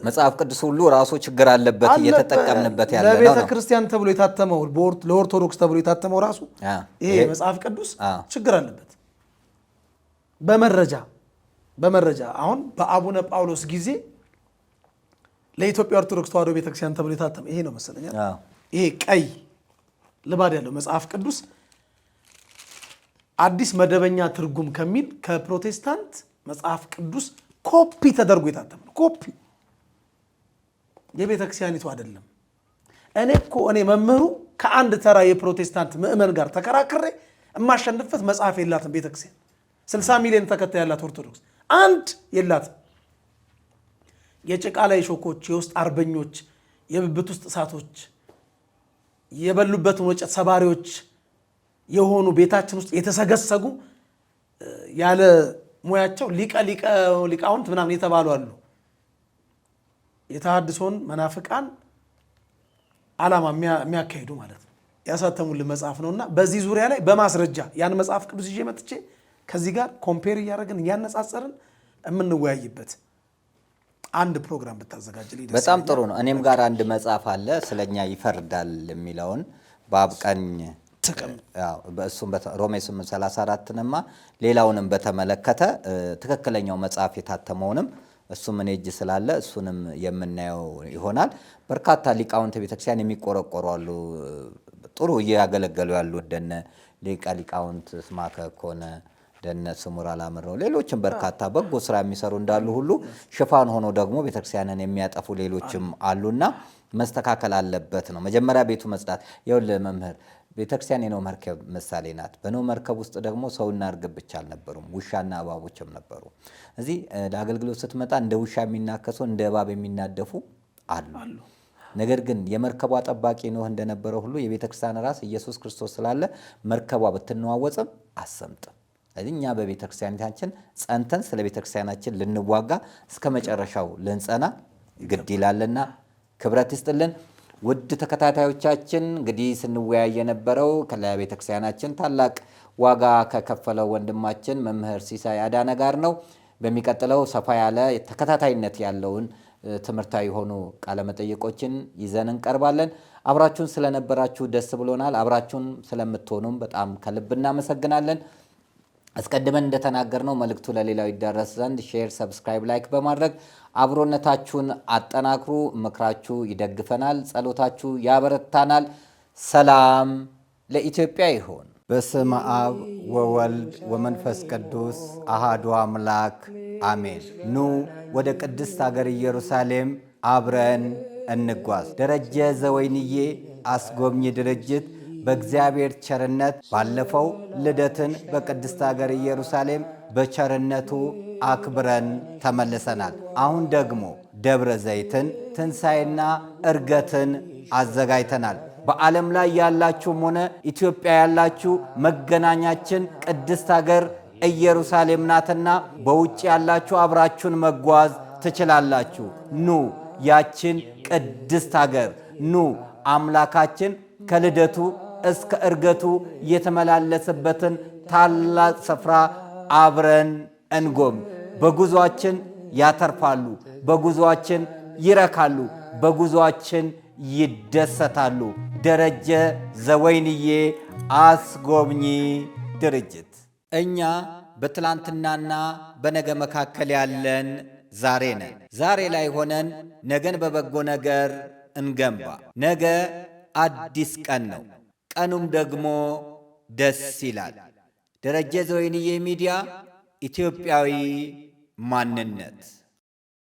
መጽሐፍ ቅዱስ ሁሉ ራሱ ችግር አለበት እየተጠቀምንበት ያለ ነው። ለቤተክርስቲያን ተብሎ የታተመው ለኦርቶዶክስ ተብሎ የታተመው ራሱ ይሄ መጽሐፍ ቅዱስ ችግር አለበት። በመረጃ አሁን በአቡነ ጳውሎስ ጊዜ ለኢትዮጵያ ኦርቶዶክስ ተዋሕዶ ቤተክርስቲያን ተብሎ የታተመ ይሄ ነው መሰለኝ። ይሄ ቀይ ልባድ ያለው መጽሐፍ ቅዱስ አዲስ መደበኛ ትርጉም ከሚል ከፕሮቴስታንት መጽሐፍ ቅዱስ ኮፒ ተደርጎ የታተመ ነው። ኮፒ የቤተክርስቲያኒቱ አይደለም። እኔ መምህሩ ከአንድ ተራ የፕሮቴስታንት ምዕመን ጋር ተከራክሬ የማሸንፍበት መጽሐፍ የላትም ቤተክርስቲያን። 60 ሚሊዮን ተከታይ ያላት ኦርቶዶክስ አንድ የላትም። የጭቃ ላይ ሾኮች፣ የውስጥ አርበኞች፣ የብብት ውስጥ እሳቶች፣ የበሉበትን ወጨት ሰባሪዎች የሆኑ ቤታችን ውስጥ የተሰገሰጉ ያለ ሙያቸው ሊቃውንት ምናምን የተባሉ አሉ። የተሐድሶን መናፍቃን ዓላማ የሚያካሂዱ ማለት ነው። ያሳተሙልን መጽሐፍ ነውና በዚህ ዙሪያ ላይ በማስረጃ ያን መጽሐፍ ቅዱስ ይዤ መጥቼ ከዚህ ጋር ኮምፔር እያደረግን እያነጻጸርን የምንወያይበት አንድ ፕሮግራም ብታዘጋጅልኝ ደስ በጣም ጥሩ ነው። እኔም ጋር አንድ መጽሐፍ አለ ስለኛ ይፈርዳል የሚለውን በአብቀኝ በእሱም ሮሜ 8:34ንማ ሌላውንም በተመለከተ ትክክለኛው መጽሐፍ የታተመውንም እሱም እኔ እጅ ስላለ እሱንም የምናየው ይሆናል። በርካታ ሊቃውንት ቤተክርስቲያን የሚቆረቆሩ አሉ፣ ጥሩ እያገለገሉ ያሉ እንደነ ሊቃውንት ስማከ ኮነ ደነ ስሙር አላምረው ሌሎችም በርካታ በጎ ስራ የሚሰሩ እንዳሉ ሁሉ ሽፋን ሆኖ ደግሞ ቤተክርስቲያንን የሚያጠፉ ሌሎችም አሉና መስተካከል አለበት ነው። መጀመሪያ ቤቱ መጽዳት። ይኸውልህ መምህር ቤተክርስቲያን የኖህ መርከብ ምሳሌ ናት። በኖህ መርከብ ውስጥ ደግሞ ሰውና እርግብ ብቻ አልነበሩም፣ ውሻና እባቦችም ነበሩ። እዚህ ለአገልግሎት ስትመጣ እንደ ውሻ የሚናከሱ እንደ እባብ የሚናደፉ አሉ። ነገር ግን የመርከቧ ጠባቂ ኖህ እንደነበረው ሁሉ የቤተክርስቲያን ራስ ኢየሱስ ክርስቶስ ስላለ መርከቧ ብትነዋወጽም አሰምጥም። ስለዚህ እኛ በቤተክርስቲያናችን ጸንተን ስለ ቤተክርስቲያናችን ልንዋጋ እስከ መጨረሻው ልንጸና ግድ ይላልና ክብረት ይስጥልን። ውድ ተከታታዮቻችን እንግዲህ ስንወያይ የነበረው ለቤተክርስቲያናችን ታላቅ ዋጋ ከከፈለው ወንድማችን መምህር ሲሳይ አዳነ ጋር ነው። በሚቀጥለው ሰፋ ያለ ተከታታይነት ያለውን ትምህርታዊ የሆኑ ቃለ መጠይቆችን ይዘን እንቀርባለን። አብራችሁን ስለነበራችሁ ደስ ብሎናል። አብራችሁን ስለምትሆኑም በጣም ከልብ እናመሰግናለን። አስቀድመን እንደተናገርነው መልእክቱ ለሌላው ይዳረስ ዘንድ ሼር፣ ሰብስክራይብ፣ ላይክ በማድረግ አብሮነታችሁን አጠናክሩ። ምክራችሁ ይደግፈናል፣ ጸሎታችሁ ያበረታናል። ሰላም ለኢትዮጵያ ይሁን። በስመ አብ ወወልድ ወመንፈስ ቅዱስ አሃዱ አምላክ አሜን። ኑ ወደ ቅድስት ሀገር ኢየሩሳሌም አብረን እንጓዝ። ደረጀ ዘወይንዬ አስጎብኚ ድርጅት በእግዚአብሔር ቸርነት ባለፈው ልደትን በቅድስት ሀገር ኢየሩሳሌም በቸርነቱ አክብረን ተመልሰናል። አሁን ደግሞ ደብረ ዘይትን ትንሣኤና ዕርገትን አዘጋጅተናል። በዓለም ላይ ያላችሁም ሆነ ኢትዮጵያ ያላችሁ መገናኛችን ቅድስት ሀገር ኢየሩሳሌም ናትና በውጭ ያላችሁ አብራችሁን መጓዝ ትችላላችሁ። ኑ ያችን ቅድስት ሀገር ኑ አምላካችን ከልደቱ እስከ ዕርገቱ የተመላለሰበትን ታላቅ ስፍራ አብረን እንጎብኝ። በጉዟችን ያተርፋሉ፣ በጉዟችን ይረካሉ፣ በጉዟችን ይደሰታሉ። ደረጀ ዘወይንዬ አስጎብኚ ድርጅት። እኛ በትላንትናና በነገ መካከል ያለን ዛሬ ነን። ዛሬ ላይ ሆነን ነገን በበጎ ነገር እንገንባ። ነገ አዲስ ቀን ነው፣ ቀኑም ደግሞ ደስ ይላል። ደረጀ ዘወይንዬ ሚዲያ ኢትዮጵያዊ ማንነት